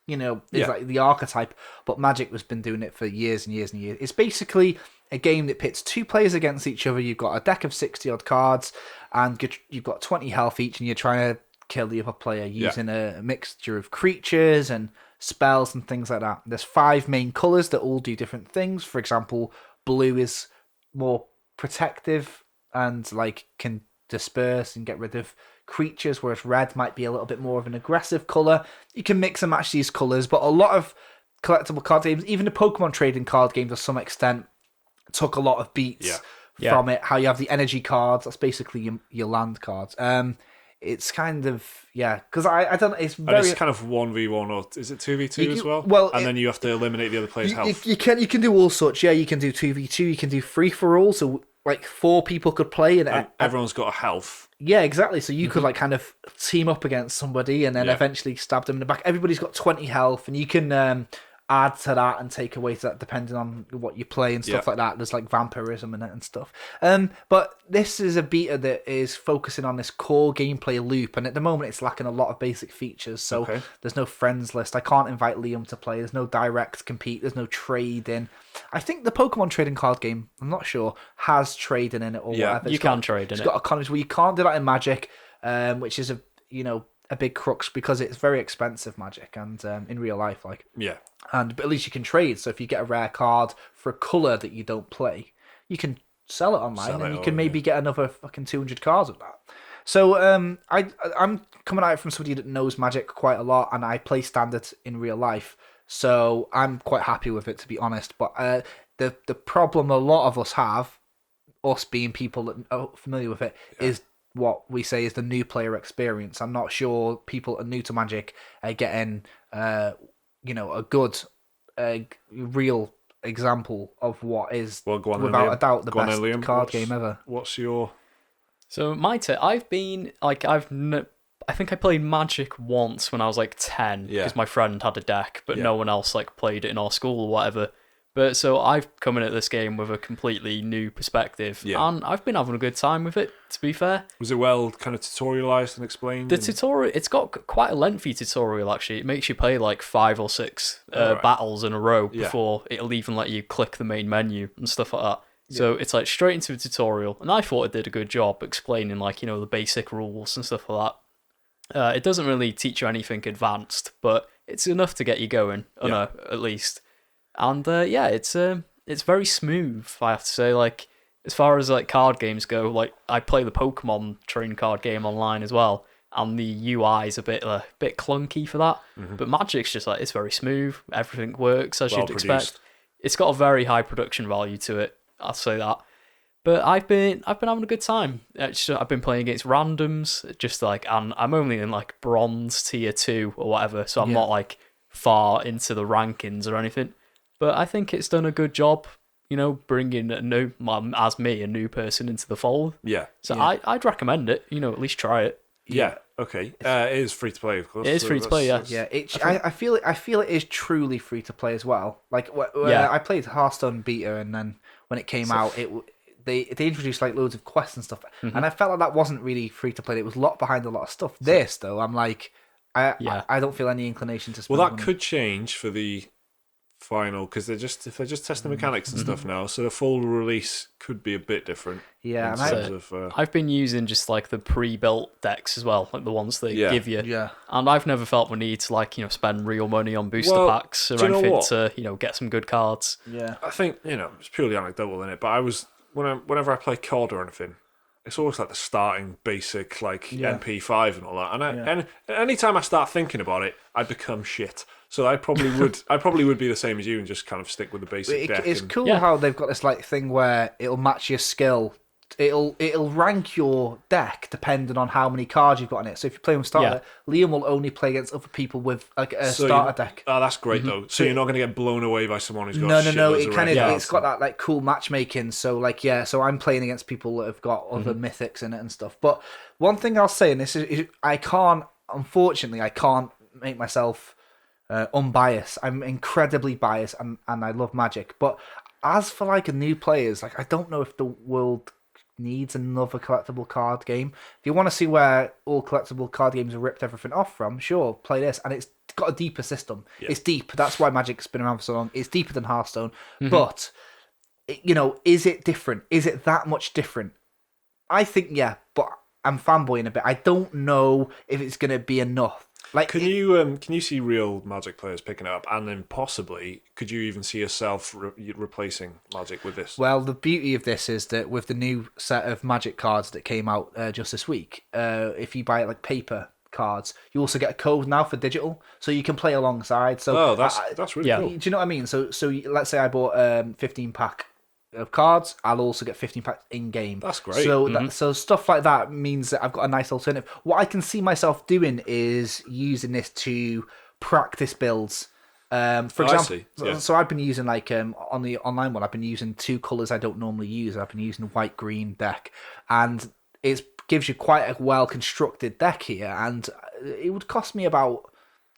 Is the archetype, but Magic has been doing it for years and years and years. It's basically a game that pits 2 players against each other. You've got a deck of 60 odd cards, and you've got 20 health each, and you're trying to kill the other player using a mixture of creatures and spells and things like that. There's 5 main colours that all do different things. For example, blue is more protective and can disperse and get rid of creatures, whereas red might be a little bit more of an aggressive colour. You can mix and match these colours, but a lot of collectible card games, even the Pokemon trading card game to some extent, took a lot of beats from it. How you have the energy cards, that's basically your land cards. It's kind of because I don't know, it's very... And it's kind of 1v1, or is it 2v2 as well? Well, and then you have to eliminate the other player's health. You can do all sorts. Yeah, you can do 2v2, you can do free for all, so 4 people could play, and everyone's got a health. Yeah, exactly. So you could kind of team up against somebody and then eventually stab them in the back. Everybody's got 20 health, and you can add to that and take away to that depending on what you play and stuff like that. There's vampirism in it and stuff. But this is a beta that is focusing on this core gameplay loop, and at the moment it's lacking a lot of basic features. So there's no friends list. I can't invite Liam to play. There's no direct compete. There's no trading. I think the Pokemon trading card game, I'm not sure, has trading in it or whatever. You can trade in it. It's got economies where you can't do that in Magic, which is a big crux because it's very expensive, Magic, and in real life, but at least you can trade. So if you get a rare card for a colour that you don't play, you can sell it online, and you can maybe get another fucking 200 cards of that. So I'm coming at it from somebody that knows Magic quite a lot, and I play Standard in real life, so I'm quite happy with it, to be honest. But the problem a lot of us have, us being people that are familiar with it, is what we say is the new player experience. I'm not sure people are new to Magic are getting a good real example of what is without a doubt the best card game ever. What's your... So my I've been I think I played Magic once when I was 10 because my friend had a deck, but no one else played it in our school or whatever. But so I've come in at this game with a completely new perspective, and I've been having a good time with it, to be fair. Was it well kind of tutorialized and explained? Tutorial, it's got quite a lengthy tutorial, actually. It makes you play 5 or 6 battles in a row before it'll even let you click the main menu and stuff like that. So it's straight into a tutorial, and I thought it did a good job explaining the basic rules and stuff like that. It doesn't really teach you anything advanced, but it's enough to get you going, at least. And it's very smooth, I have to say. As far as card games go, I play the Pokemon trading card game online as well, and the UI is a bit clunky for that. Mm-hmm. But Magic's just it's very smooth. Everything works as you'd expect. It's got a very high production value to it. I'll say that. But I've been having a good time. I've been playing against randoms, and I'm only in bronze tier 2 or whatever, so I'm not far into the rankings or anything, but I think it's done a good job, bringing a new person into the fold. Yeah. So I'd recommend it. At least try it. Yeah. Okay. It is free to play, of course. It is free to play. Yeah. Yeah. I feel it is truly free to play as well. Like I played Hearthstone beta, and then when it came out, they introduced like loads of quests and stuff, and I felt like that wasn't really free to play. It was locked behind a lot of stuff. This though, I'm like, I don't feel any inclination to spend. Well, that could change for the final, because they're just testing mechanics and stuff now, so the full release could be a bit different. Yeah, and I've been using just like the pre-built decks as well, like the ones they give you. Yeah, and I've never felt the need to spend real money on booster packs or anything to get some good cards. Yeah, I think it's purely anecdotal in it, but whenever I play COD or anything, it's always like the starting basic NP5 and all that, and anytime I start thinking about it, I become shit. So I probably would be the same as you and just kind of stick with the basic deck. It's cool how they've got this like thing where it'll match your skill. It'll rank your deck depending on how many cards you've got in it. So if you play with starter, Liam will only play against other people with like a starter deck. Oh, that's great though. So you're not going to get blown away by someone who's got no. It kind of it's got that like cool matchmaking. So like so I'm playing against people that have got other mythics in it and stuff. But one thing I'll say, and this is unfortunately I can't make myself unbiased. I'm incredibly biased, and I love Magic. But as for like new players, like I don't know if the world needs another collectible card game. If you want to see where all collectible card games are ripped everything off from, sure, play this. And it's got a deeper system. Yeah. It's deep. That's why Magic's been around for so long. It's deeper than Hearthstone. But is it different? Is it that much different? I think but I'm fanboying a bit. I don't know if it's going to be enough. Like, can you see real Magic players picking it up, and then possibly could you even see yourself replacing Magic with this? Well, the beauty of this is that with the new set of Magic cards that came out just this week, if you buy it like paper cards, you also get a code now for digital, so you can play alongside. So that's really cool. Do you know what I mean? So let's say I bought 15-pack of cards, I'll also get 15 packs in game. That's great. So so stuff like that means that I've got a nice alternative. What I can see myself doing is using this to practice builds. For example, so I've been using like on the online one, I've been using two colors I don't normally use. I've been using white green deck, and it gives you quite a well constructed deck here. And it would cost me about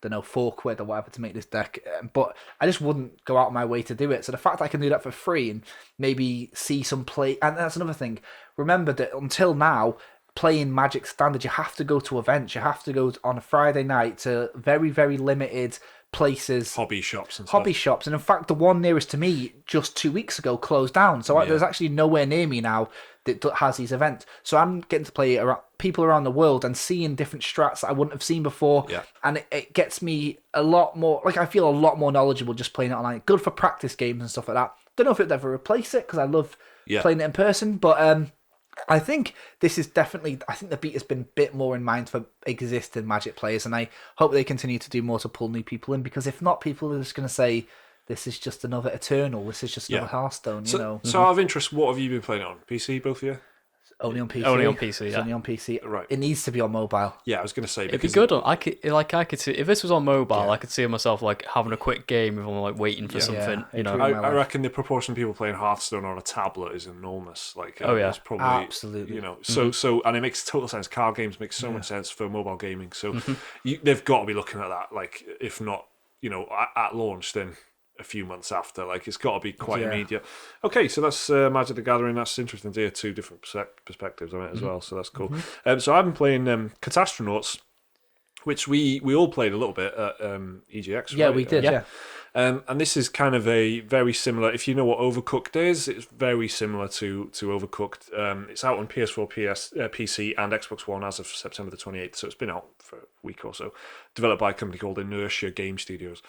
£4 or whatever to make this deck, but I just wouldn't go out of my way to do it. So the fact that I can do that for free and maybe see some play, and that's another thing. Remember that until now, playing Magic Standard, you have to go to events. You have to go on a Friday night to very, very limited places, hobby shops, and in fact, the one nearest to me just 2 weeks ago closed down. So there's actually nowhere near me now that has these events. So I'm getting to play people around the world and seeing different strats that I wouldn't have seen before. Yeah. And it gets me a lot more, like I feel a lot more knowledgeable just playing it online. Good for practice games and stuff like that. Don't know if it'd ever replace it because I love playing it in person, but I think this is definitely, I think the beta's been a bit more in mind for existing Magic players, and I hope they continue to do more to pull new people in, because if not, people are just going to say, this is just another Eternal, this is just another Hearthstone, So out of interest, what have you been playing on? PC, both of you? Only on PC. Only on PC, It's only on PC. Right. It needs to be on mobile. Yeah, I was going to say. It'd be good. I could see, if this was on mobile, I could see myself like having a quick game if I'm like waiting for something. I reckon the proportion of people playing Hearthstone on a tablet is enormous. Like, it's probably absolutely. So and it makes total sense. Card games make so much sense for mobile gaming. So they've got to be looking at that. Like, if not, at launch, then a few months after. Like, it's got to be quite immediate. Okay, so that's Magic the Gathering. That's interesting to hear two different perspectives on it as well, so that's cool. So I've been playing Catastronauts, which we all played a little bit at EGX. Yeah, right? We did, and this is kind of a very similar, if you know what Overcooked is, it's very similar to Overcooked. It's out on PS4, PC and Xbox One as of September the 28th, so it's been out for a week or so. Developed by a company called Inertia Game Studios.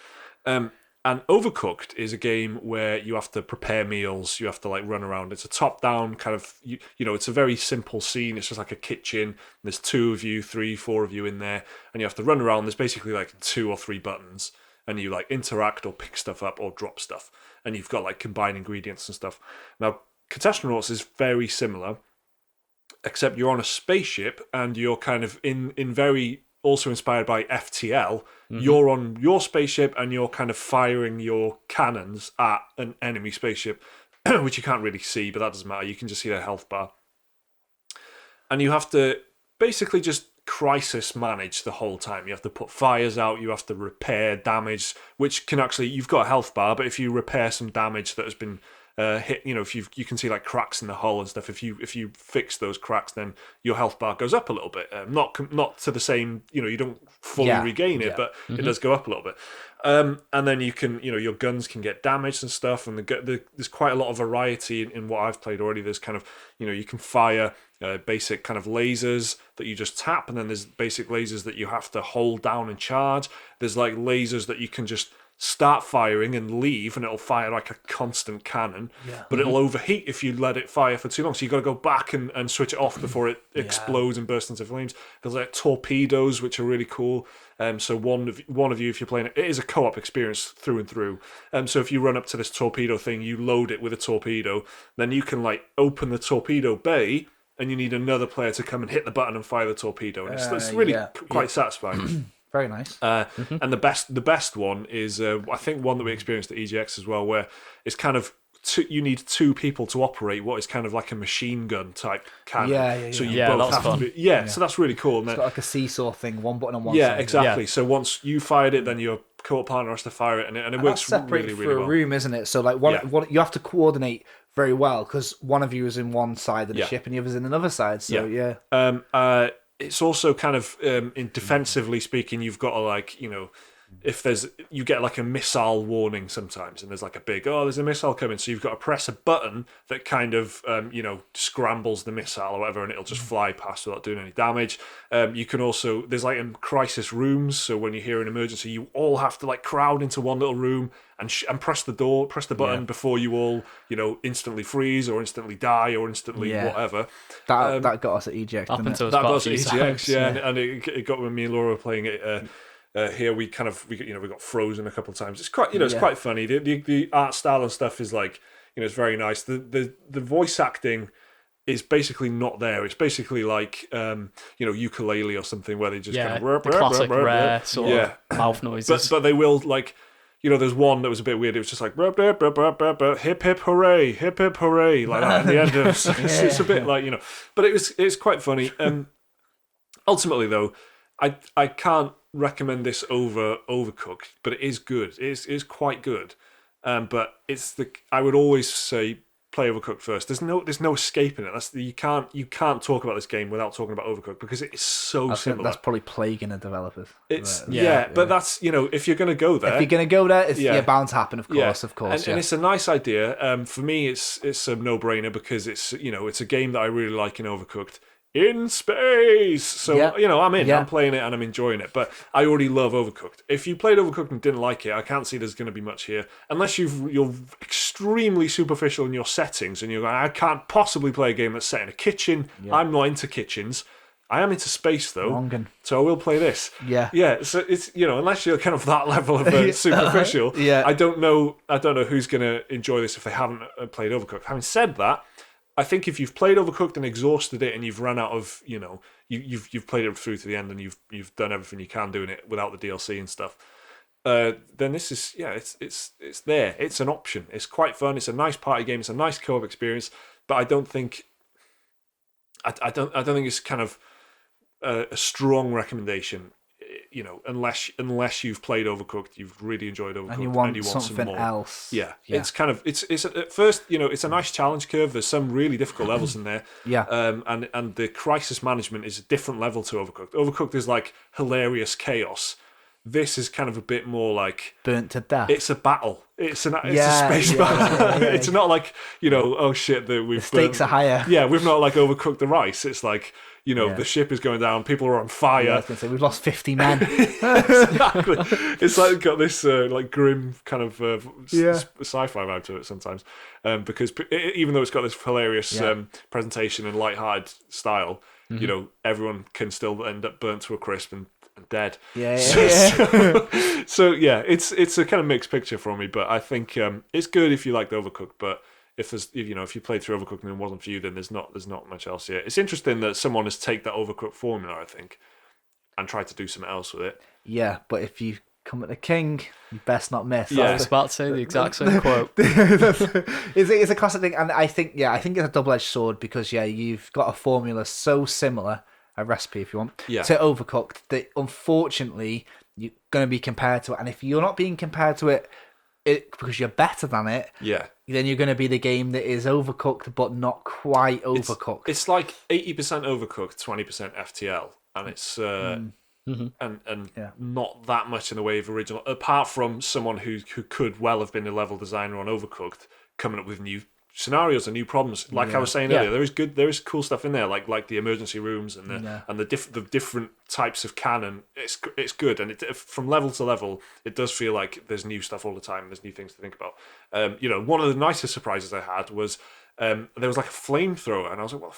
And Overcooked is a game where you have to prepare meals, you have to like run around. It's a top-down kind of, it's a very simple scene. It's just like a kitchen. There's 2 of you, 3, 4 of you in there, and you have to run around. There's basically like 2 or 3 buttons, and you like interact or pick stuff up or drop stuff. And you've got like combined ingredients and stuff. Now, Catastronauts is very similar, except you're on a spaceship and you're kind of in very also inspired by FTL. You're on your spaceship and you're kind of firing your cannons at an enemy spaceship, which you can't really see, but that doesn't matter. You can just see their health bar. And you have to basically just crisis manage the whole time. You have to put fires out, you have to repair damage, which can actually, you've got a health bar, but if you repair some damage that has been hit, if you can see like cracks in the hull and stuff, if you fix those cracks, then your health bar goes up a little bit. Not to the same, you don't fully regain it, but it does go up a little bit. And then you can, your guns can get damaged and stuff, and there's quite a lot of variety in what I've played already. There's kind of, you can fire basic kind of lasers that you just tap, and then there's basic lasers that you have to hold down and charge. There's like lasers that you can just start firing and leave, and it'll fire like a constant cannon, but it'll overheat if you let it fire for too long. So you've got to go back and switch it off before it explodes and bursts into flames. There's like torpedoes, which are really cool. So one of you, if you're playing it is a co-op experience through and through. So if you run up to this torpedo thing, you load it with a torpedo, then you can like open the torpedo bay, and you need another player to come and hit the button and fire the torpedo. And it's really quite satisfying. Very nice. And the best one is, I think, one that we experienced at EGX as well, where it's kind of you need two people to operate what is kind of like a machine gun type cannon. So you both have to be, so that's really cool. And it's got like a seesaw thing, one button on one side. Yeah, exactly. So once you fired it, then your co-op partner has to fire it, and it works really, really well. For a room, isn't it? So like one you have to coordinate very well, because one of you is in one side of the ship and the other's in another side. So it's also kind of in defensively speaking, you've got to like, if you get like a missile warning sometimes, and there's like a big, there's a missile coming, so you've got to press a button that kind of scrambles the missile or whatever, and it'll just fly past without doing any damage. You can also, there's like crisis rooms, so when you hear an emergency, you all have to like crowd into one little room and press the button before you all instantly freeze or instantly die or instantly whatever. That got us at EGX. That got us at EGX, and it got when me and Laura were playing it. Here we got frozen a couple of times. It's quite it's quite funny. The art style and stuff is like it's very nice. The voice acting is basically not there. It's basically like ukulele or something, where they just kind of the classic rare sort of mouth noises. But they will like. There's one that was a bit weird. It was just like hip hip hooray, hip hip hooray, like that at the end of it's a bit like but it's quite funny. Ultimately though, I can't recommend this over Overcooked, but it is good. It is quite good. But I would always say play Overcooked first. There's no escaping it. You can't talk about this game without talking about Overcooked, because it is so similar. That's probably plaguing the developers. But that's if you're going to go there. If you're going to go there, it's bound to happen. Of course. And it's a nice idea. For me, it's a no-brainer, because it's it's a game that I really like in Overcooked. In space, so I'm in. I'm playing it and I'm enjoying it. But I already love Overcooked. If you played Overcooked and didn't like it, I can't see there's going to be much here, unless you're extremely superficial in your settings and you're going, I can't possibly play a game that's set in a kitchen. I'm not into kitchens. I am into space though, so I will play this. So it's unless you're kind of that level of superficial, I don't know who's going to enjoy this if they haven't played Overcooked. Having said that, I think if you've played Overcooked and exhausted it, and you've run out of, you've played it through to the end, and you've done everything you can doing it without the DLC and stuff, then this is it's there. It's an option. It's quite fun. It's a nice party game. It's a nice co-op experience. But I don't think it's kind of a strong recommendation. Unless you've played Overcooked, you've really enjoyed Overcooked, and you want something something more. else. It's kind of it's at first it's a nice challenge curve. There's some really difficult levels in there. And the crisis management is a different level to Overcooked. Overcooked is like hilarious chaos. This is kind of a bit more like burnt to death. It's a battle. It's a space battle. It's not like oh shit that we've the stakes are higher. We've not like overcooked the rice. It's like the ship is going down, people are on fire. I was going to say, we've lost 50 men. Exactly. It's like got this like grim kind of sci-fi vibe to it sometimes, because even though it's got this hilarious presentation and light-hearted style, everyone can still end up burnt to a crisp and dead. So it's a kind of mixed picture for me, but I think it's good if you like Overcooked, but if you played through Overcooked and it wasn't for you, then there's not much else here. It's interesting that someone has taken that Overcooked formula, I think, and try to do something else with it. Yeah, but if you come at the king, you best not miss. I was about to say the exact same quote. It's a classic thing, and I think it's a double-edged sword because you've got a formula so similar, a recipe if you want, to Overcooked that unfortunately you're going to be compared to it, and if you're not being compared to it because you're better than it, then you're going to be the game that is overcooked but not quite overcooked. It's like 80% overcooked, 20% FTL, and it's not that much in the way of original, apart from someone who could well have been a level designer on Overcooked, coming up with new scenarios and new problems. Like I was saying earlier, there is cool stuff in there, like the emergency rooms and the different types of cannon. It's good, and from level to level, it does feel like there's new stuff all the time. There's new things to think about. One of the nicest surprises I had was there was like a flamethrower, and I was like, what the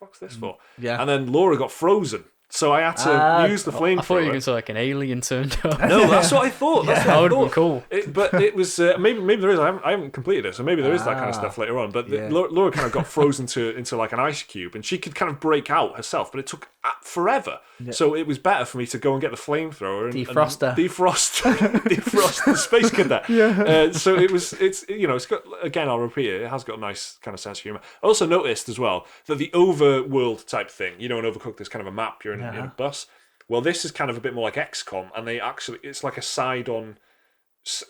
fuck's this for? Yeah. And then Laura got frozen. So I had to use the flamethrower. I thought you were going to say like an alien turned up. No, that's what I thought. That would be cool. But it was maybe there is. I haven't completed it, so maybe there is that kind of stuff later on. But Laura kind of got frozen into like an ice cube, and she could kind of break out herself, but it took forever. Yeah. So it was better for me to go and get the flamethrower and defrost the space cadet. So it's got, again, I'll repeat it. It has got a nice kind of sense of humor. I also noticed as well that the overworld type thing, in Overcooked, there's kind of a map. You're in a bus. Well, this is kind of a bit more like XCOM, and it's like a side-on.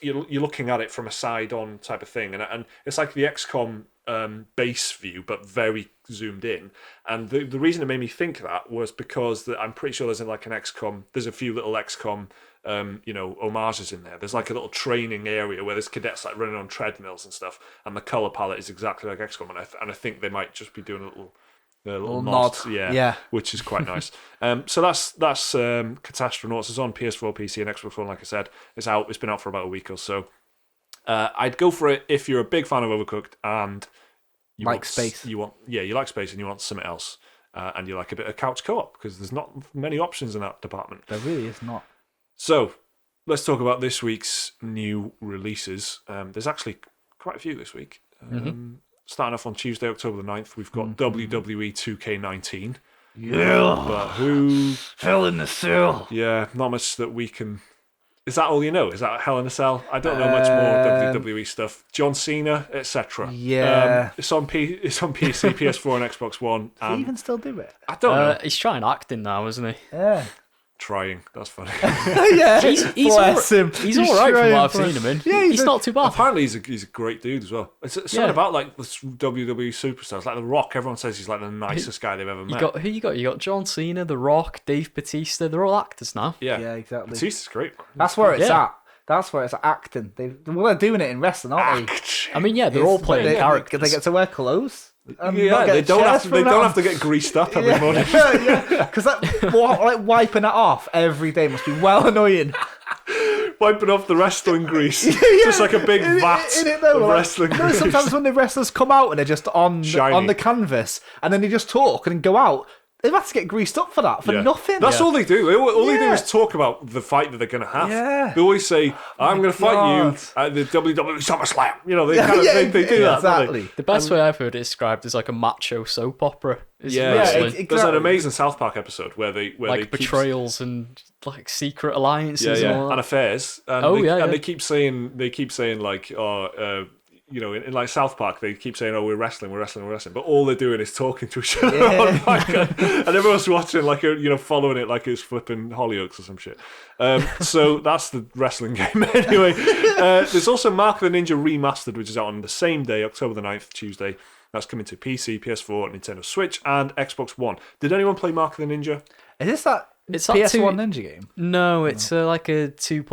You're looking at it from a side-on type of thing, and it's like the XCOM base view, but very zoomed in. And the reason it made me think that was because I'm pretty sure there's like an XCOM. There's a few little XCOM, homages in there. There's like a little training area where there's cadets like running on treadmills and stuff, and the color palette is exactly like XCOM. And I think they might just be doing a little nod, which is quite nice. So that's Catastronauts. It's on PS4, PC, and Xbox One. Like I said, it's out. It's been out for about a week or so. I'd go for it if you're a big fan of Overcooked and you like space. You like space, and you want something else, and you like a bit of couch co-op, because there's not many options in that department. There really is not. So let's talk about this week's new releases. There's actually quite a few this week. Starting off on Tuesday, October the 9th, we've got WWE 2K19. Yeah. But who... Hell in the Cell. Yeah, not much that we can... Is that all you know? Is that Hell in a Cell? I don't know much more WWE stuff. John Cena, etc. Yeah. It's on PC, PS4 and Xbox One. Does he even still do it? I don't know. He's trying acting now, isn't he? Yeah. Trying. That's funny. Yeah, he's him. He's all right from what I've seen him in. Yeah, he's not too bad. Apparently, he's a great dude as well. It's something about like the WWE superstars, like The Rock. Everyone says he's like the nicest guy they've ever met. You got John Cena, The Rock, Dave Bautista. They're all actors now. Yeah, exactly. Batista's great. That's where it's at. That's where it's acting. They're doing it in wrestling, aren't they? I mean, they're all playing characters. They get to wear clothes. They don't have to get greased up every morning. Because wiping it off every day must be well annoying. Wiping off the wrestling grease, just like a big vat of wrestling grease. Sometimes when the wrestlers come out and they're just on the canvas, and then they just talk and go out. They've had to get greased up for that, for nothing. That's all they do. All they do is talk about the fight that they're going to have. Yeah. They always say, I'm going to fight you at the WWE SummerSlam. They do that. Exactly. The best way I've heard it described is like a macho soap opera. Exactly. There's an amazing South Park episode where they betrayals and like secret alliances and all that. And affairs. And they keep saying like, in like South Park, they keep saying, "Oh, we're wrestling," but all they're doing is talking to each other on mic, and everyone's watching like following it like it's flipping Hollyoaks or some shit. So that's the wrestling game anyway. There's also Mark the Ninja Remastered, which is out on the same day, October the 9th, Tuesday. That's coming to PC, PS4, Nintendo Switch, and Xbox One. Did anyone play Mark the Ninja? Is this that? It's PS1 Ninja game? No, it's like a 2.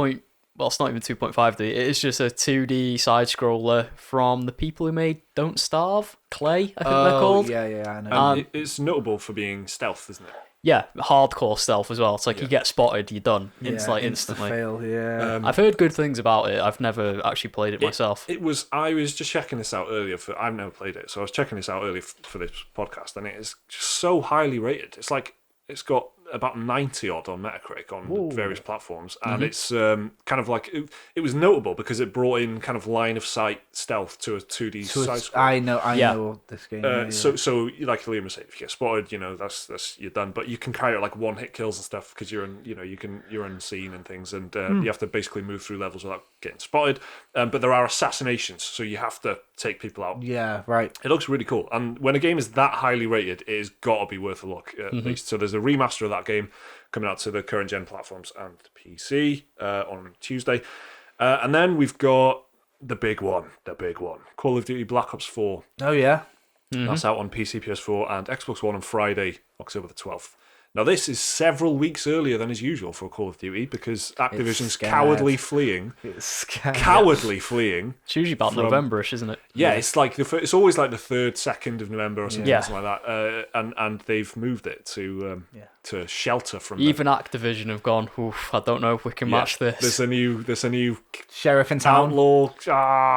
Well, it's not even 2.5D. It is just a 2D side scroller from the people who made Don't Starve, Clay, I think they're called. Yeah, I know. It's notable for being stealth, isn't it? Yeah, hardcore stealth as well. It's like you get spotted, you're done. It's like instantly. Fail, yeah. I've heard good things about it. I've never actually played it myself. I was just checking this out earlier. I've never played it, so I was checking this out earlier for this podcast, and it is just so highly rated. It's like it's got about 90 odd on Metacritic on various platforms, and it's kind of like it was notable because it brought in kind of line of sight stealth to a 2D side scroll. I know this game. So like Liam was saying, if you get spotted, that's you're done. But you can carry out like one hit kills and stuff because you're unseen and things, and you have to basically move through levels without getting spotted. But there are assassinations, so you have to take people out. Yeah, right. It looks really cool, and when a game is that highly rated, it has got to be worth a look at least. So there's a remaster of that game coming out to the current gen platforms and PC on Tuesday, and then we've got the big one, Call of Duty Black Ops 4. Oh yeah, that's out on PC, PS4, and Xbox One on Friday, October the 12th. Now, this is several weeks earlier than is usual for Call of Duty because Activision's cowardly fleeing. It's usually about November-ish, isn't it? Yeah, it's like it's always like the 3rd, 2nd of November or something like that. And they've moved it to shelter from even Activision have gone, oof, I don't know if we can match this. There's a new sheriff in town. Outlaw.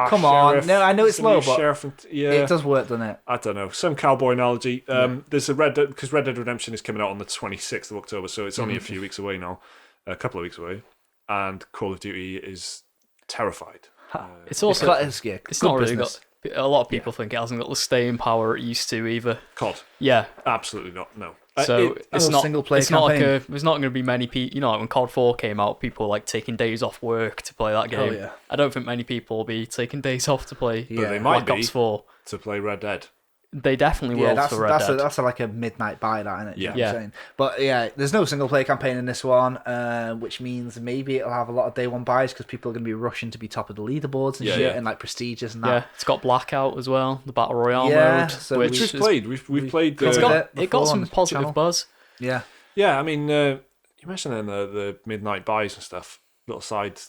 Come on. No, I know it's low, but it does work, doesn't it? I don't know. Some cowboy analogy. There's a Red Dead, because Red Dead Redemption is coming out on the 26th of October, so it's only a few weeks away now, a couple of weeks away, and Call of Duty is terrified. It's also it's not really got. A lot of people think it hasn't got the staying power it used to either. COD. Yeah, absolutely not. No. So it's not single player. It's campaign. not like there's not going to be many people. You know, like when COD 4 came out, people were like taking days off work to play that game. Oh, yeah. I don't think many people will be taking days off to play. But they might Black Ops 4 to play Red Dead. They definitely will for Red Dead. That's like a midnight buy, that, isn't it? Yeah. You know what I'm saying? But yeah, there's no single player campaign in this one, which means maybe it'll have a lot of day one buys because people are going to be rushing to be top of the leaderboards and and like prestigious and that. Yeah, it's got Blackout as well, the Battle Royale mode. So which we've played. We've played. It got some positive buzz. Yeah. Yeah, I mean, you mentioned then the midnight buys and stuff. Little side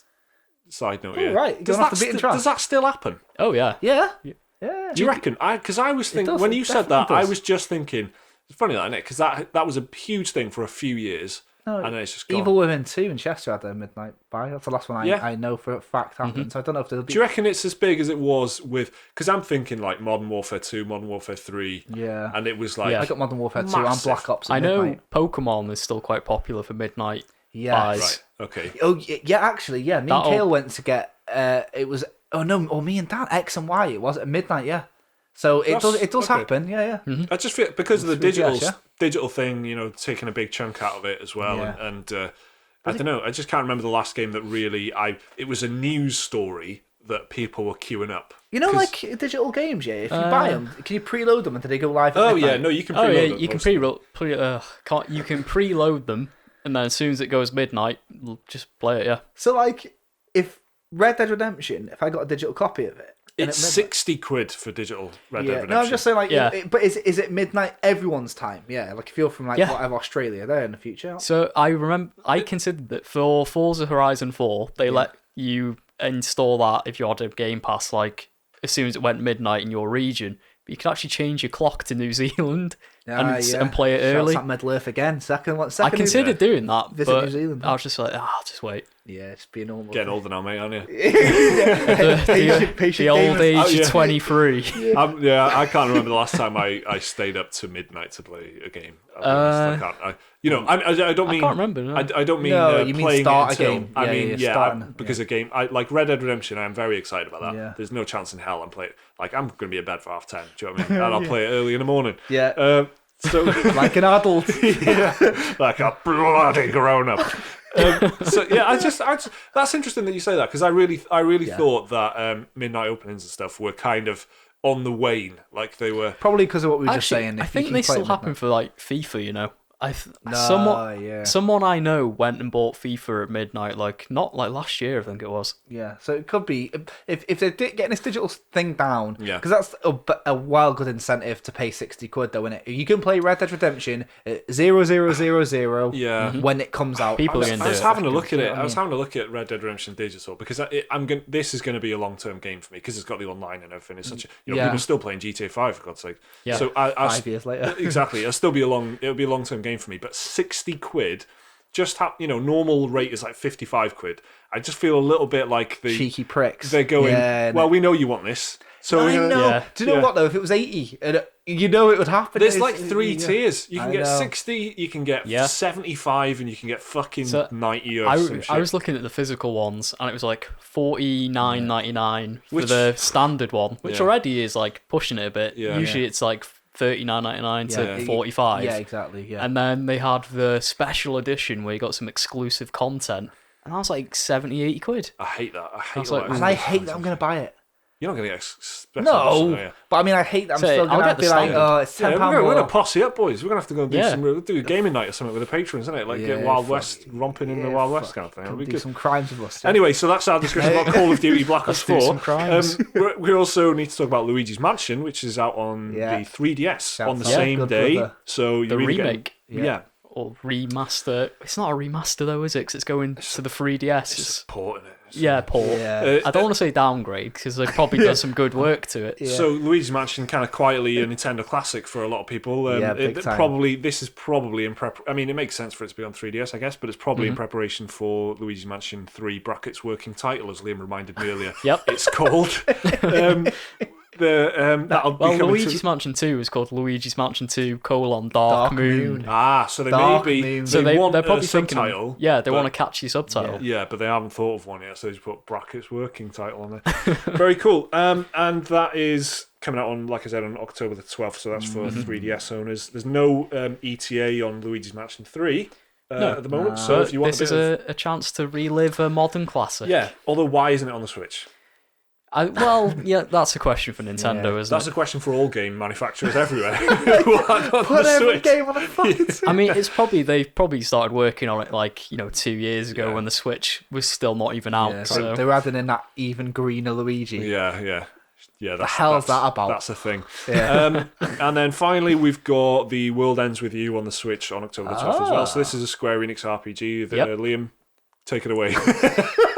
note here. Right. Does that still happen? Oh yeah. Yeah. Yeah. Do you reckon? Because I was thinking when you said that, I was just thinking. It's funny that, isn't it? Because that was a huge thing for a few years, and then it's just gone. Evil Within 2 in Chester had their midnight buy. That's the last one I know for a fact happened. So I don't know if there'll be. Do you reckon it's as big as it was with? Because I'm thinking like Modern Warfare 2, Modern Warfare 3. Yeah. And it was like I got Modern Warfare 2 and Black Ops. I know Pokemon is still quite popular for midnight buys. Right. Okay. Oh yeah, actually, yeah. Me and Kale went to get. It was me and Dan X and Y. It was at midnight. Yeah. So it does happen, yeah. Mm-hmm. I just feel because of the digital thing, taking a big chunk out of it as well, and I don't know. I just can't remember the last game that really it was a news story that people were queuing up. Like digital games, if you buy them, can you preload them until they go live? Oh yeah, no, you can. Preload them, you can preload them, and then as soon as it goes midnight, just play it. Yeah. So if Red Dead Redemption, if I got a digital copy of it. It's 60 quid for digital Red Dead Redemption. No, I'm just saying, but is it midnight everyone's time? Yeah, like if you're from whatever Australia, they're in the future. So I considered that for Forza Horizon 4, they let you install that if you had a Game Pass, like as soon as it went midnight in your region. But you could actually change your clock to New Zealand and play it early. Shouts at Middle-earth again. Second I considered doing that, visit but New Zealand. I was just like, I'll just wait. Yeah, it's being normal. Getting older now, mate, aren't you? the old age of 23. I can't remember the last time I stayed up to midnight to play a game. I can't. I don't mean. I can't remember. No. I don't mean you playing mean start it until, a game. I mean, because a game. Like Red Dead Redemption, I'm very excited about that. Yeah. There's no chance in hell I'm playing. Like I'm going to be in bed for 10:30. Do you know what I mean? And I'll play it early in the morning. Yeah. So like an adult. Like a bloody grown up. That's interesting that you say that because I really thought that midnight openings and stuff were kind of on the wane, like they were probably because of what we were just saying. I think they still happen for like FIFA, Someone I know went and bought FIFA at midnight, not last year, I think it was. Yeah, so it could be if they're getting this digital thing down, because that's a wild good incentive to pay 60 quid though, isn't it? You can play Red Dead Redemption at 0000 when it comes out. I was having a look at it. I was having a look at Red Dead Redemption Digital because this is going to be a long-term game for me because it's got the online and everything. It's such people are still playing GTA 5 for God's sake. Yeah. So 5 years later, exactly. It'll be a long-term game for me, but 60 quid, just normal rate is like 55 quid. I just feel a little bit like the cheeky pricks. They're going, we know you want this, So I know. Yeah. Do you know what though? If it was 80, you know it would happen. There's like 3 tiers. You can get know. 60, you can get 75, and you can get fucking 90 or some shit. I was looking at the physical ones, and it was like $49.99 for the standard one, which already is like pushing it a bit. Yeah. Usually it's like $39.99 to $45. Yeah, exactly. Yeah. And then they had the special edition where you got some exclusive content, and I was like 70, 80 quid. I hate that. I hate like, that. And I hate that I'm going to buy it. You're not going to get special No, edition, are you? but I mean, I hate that I'm So, still going to I'll have to be get the like, standard. it's £10 We're more. going to posse up, boys. We're going to have to go and do do a gaming night or something with the patrons, isn't it? Like get Wild West, romping in the Wild West kind of thing. It'll be do good. some crimes with us. Anyway, so that's our discussion about Call of Duty Black Ops 4. some crimes. We also need to talk about Luigi's Mansion, which is out on the 3DS on the same day. Brother. So you The really remake. yeah. Or remaster. It's not a remaster though, is it? Because it's going to the 3DS. It's port in it. Yeah, port. Yeah. I don't want to say downgrade because they've probably done some good work to it. So Luigi's Mansion kind of quietly a Nintendo classic for a lot of people. big time. This is probably in prep. I mean, it makes sense for it to be on 3DS, I guess, but it's probably in preparation for Luigi's Mansion 3 brackets working title, as Liam reminded me earlier. Yep. It's called. That'll be coming Luigi's to... Mansion 2 is called Luigi's Mansion 2: Dark Moon. So they Dark maybe Moon. So they want they're probably a thinking, subtitle. they want a catchy subtitle. Yeah, but they haven't thought of one yet, so they just put brackets working title on there. Very cool. And that is coming out on, like I said, on October the 12th, so that's for 3DS owners. There's no ETA on Luigi's Mansion 3 at the moment, so if you want this is a chance to relive a modern classic. Yeah, although why isn't it on the Switch? That's a question for Nintendo, isn't That's it? a question for all game manufacturers everywhere. Why not on Put the every Switch? game on a fucking I mean, they've probably started working on it 2 years ago when the Switch was still not even out. Yeah, so they were adding in that even greener Luigi. Yeah. That's, the hell's that about? That's a thing. Yeah. And then finally, we've got The World Ends With You on the Switch on October 12th as well. So this is a Square Enix RPG. Liam, take it away.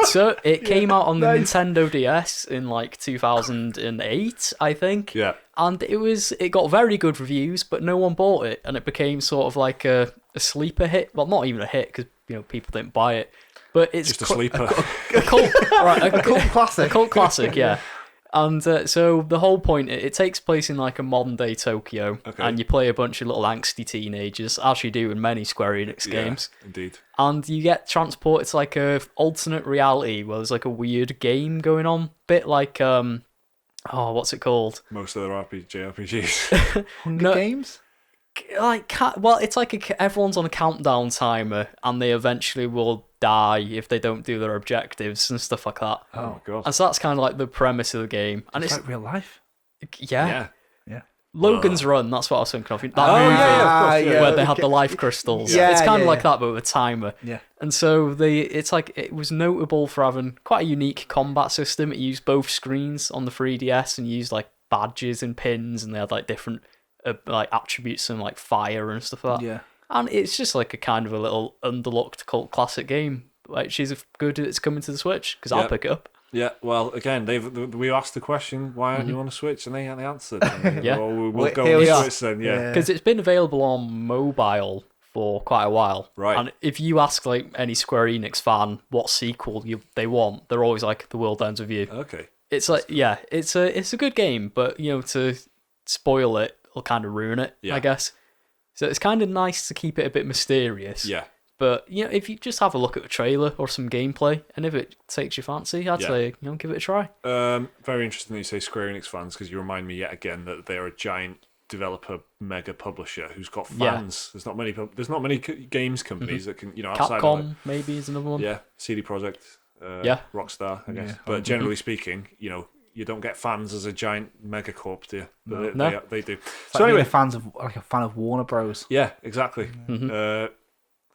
So it came out on the Nintendo DS in 2008, I think. Yeah. And it got very good reviews, but no one bought it, and it became sort of like a sleeper hit. Well, not even a hit because people didn't buy it, but it's Just a sleeper. a cult, right? A cult classic. A cult classic, yeah. And so the whole point, it takes place in like a modern day Tokyo, and you play a bunch of little angsty teenagers, as you do in many Square Enix games. Indeed. And you get transported to like a alternate reality where there's like a weird game going on, bit like what's it called? Most other JRPGs. Hunger Games? It's like everyone's on a countdown timer, and they eventually will die if they don't do their objectives and stuff like that. Oh my god! And so that's kind of like the premise of the game, and it's like real life. Yeah. Yeah. Logan's Run. That's what I was thinking of. That movie of course, where they had the life crystals. Yeah, it's kind of like yeah. that, but with a timer. Yeah. And so it was notable for having quite a unique combat system. It used both screens on the 3DS and used like badges and pins, and they had like different like attributes and like fire and stuff like that. Yeah. And it's just like a kind of a little underlooked cult classic game. Like, she's good it's coming to the Switch because I'll pick it up. Yeah, well, again, we asked the question, why aren't you on the Switch? And they answered. Yeah. Well, we'll go here on we the are. Switch then, yeah. Because it's been available on mobile for quite a while. Right. And if you ask like any Square Enix fan what sequel they want, they're always like, The World Ends With You. Okay. It's like, yeah, it's a good game, but to spoil it will kind of ruin it, I guess. So it's kind of nice to keep it a bit mysterious. Yeah. But if you just have a look at a trailer or some gameplay, and if it takes your fancy, I'd say give it a try. Very interesting that you say Square Enix fans, because you remind me yet again that they're a giant developer mega publisher who's got fans. There's not many games companies that can outside Capcom of it. maybe is another one. Yeah, CD Projekt, Rockstar, I guess. Yeah. But generally speaking, you don't get fans as a giant megacorp, do you? But No. they do. So anyway, a fan of Warner Bros. Yeah, exactly.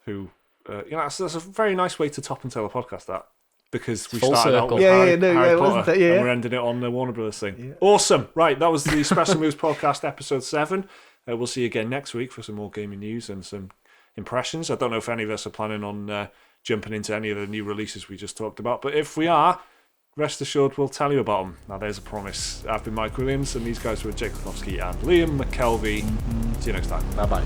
That's a very nice way to top and tail a podcast, that, because we Full started out circle. with Harry Potter, wasn't it? Yeah. and we're ending it on the Warner Brothers thing. Yeah. Awesome. Right, that was the Special Moves podcast episode 7. We'll see you again next week for some more gaming news and some impressions. I don't know if any of us are planning on jumping into any of the new releases we just talked about, but if we are, rest assured we'll tell you about them. Now there's a promise. I've been Mike Williams, and these guys were Jake Kulkowski and Liam McKelvey. See you next time. Bye bye.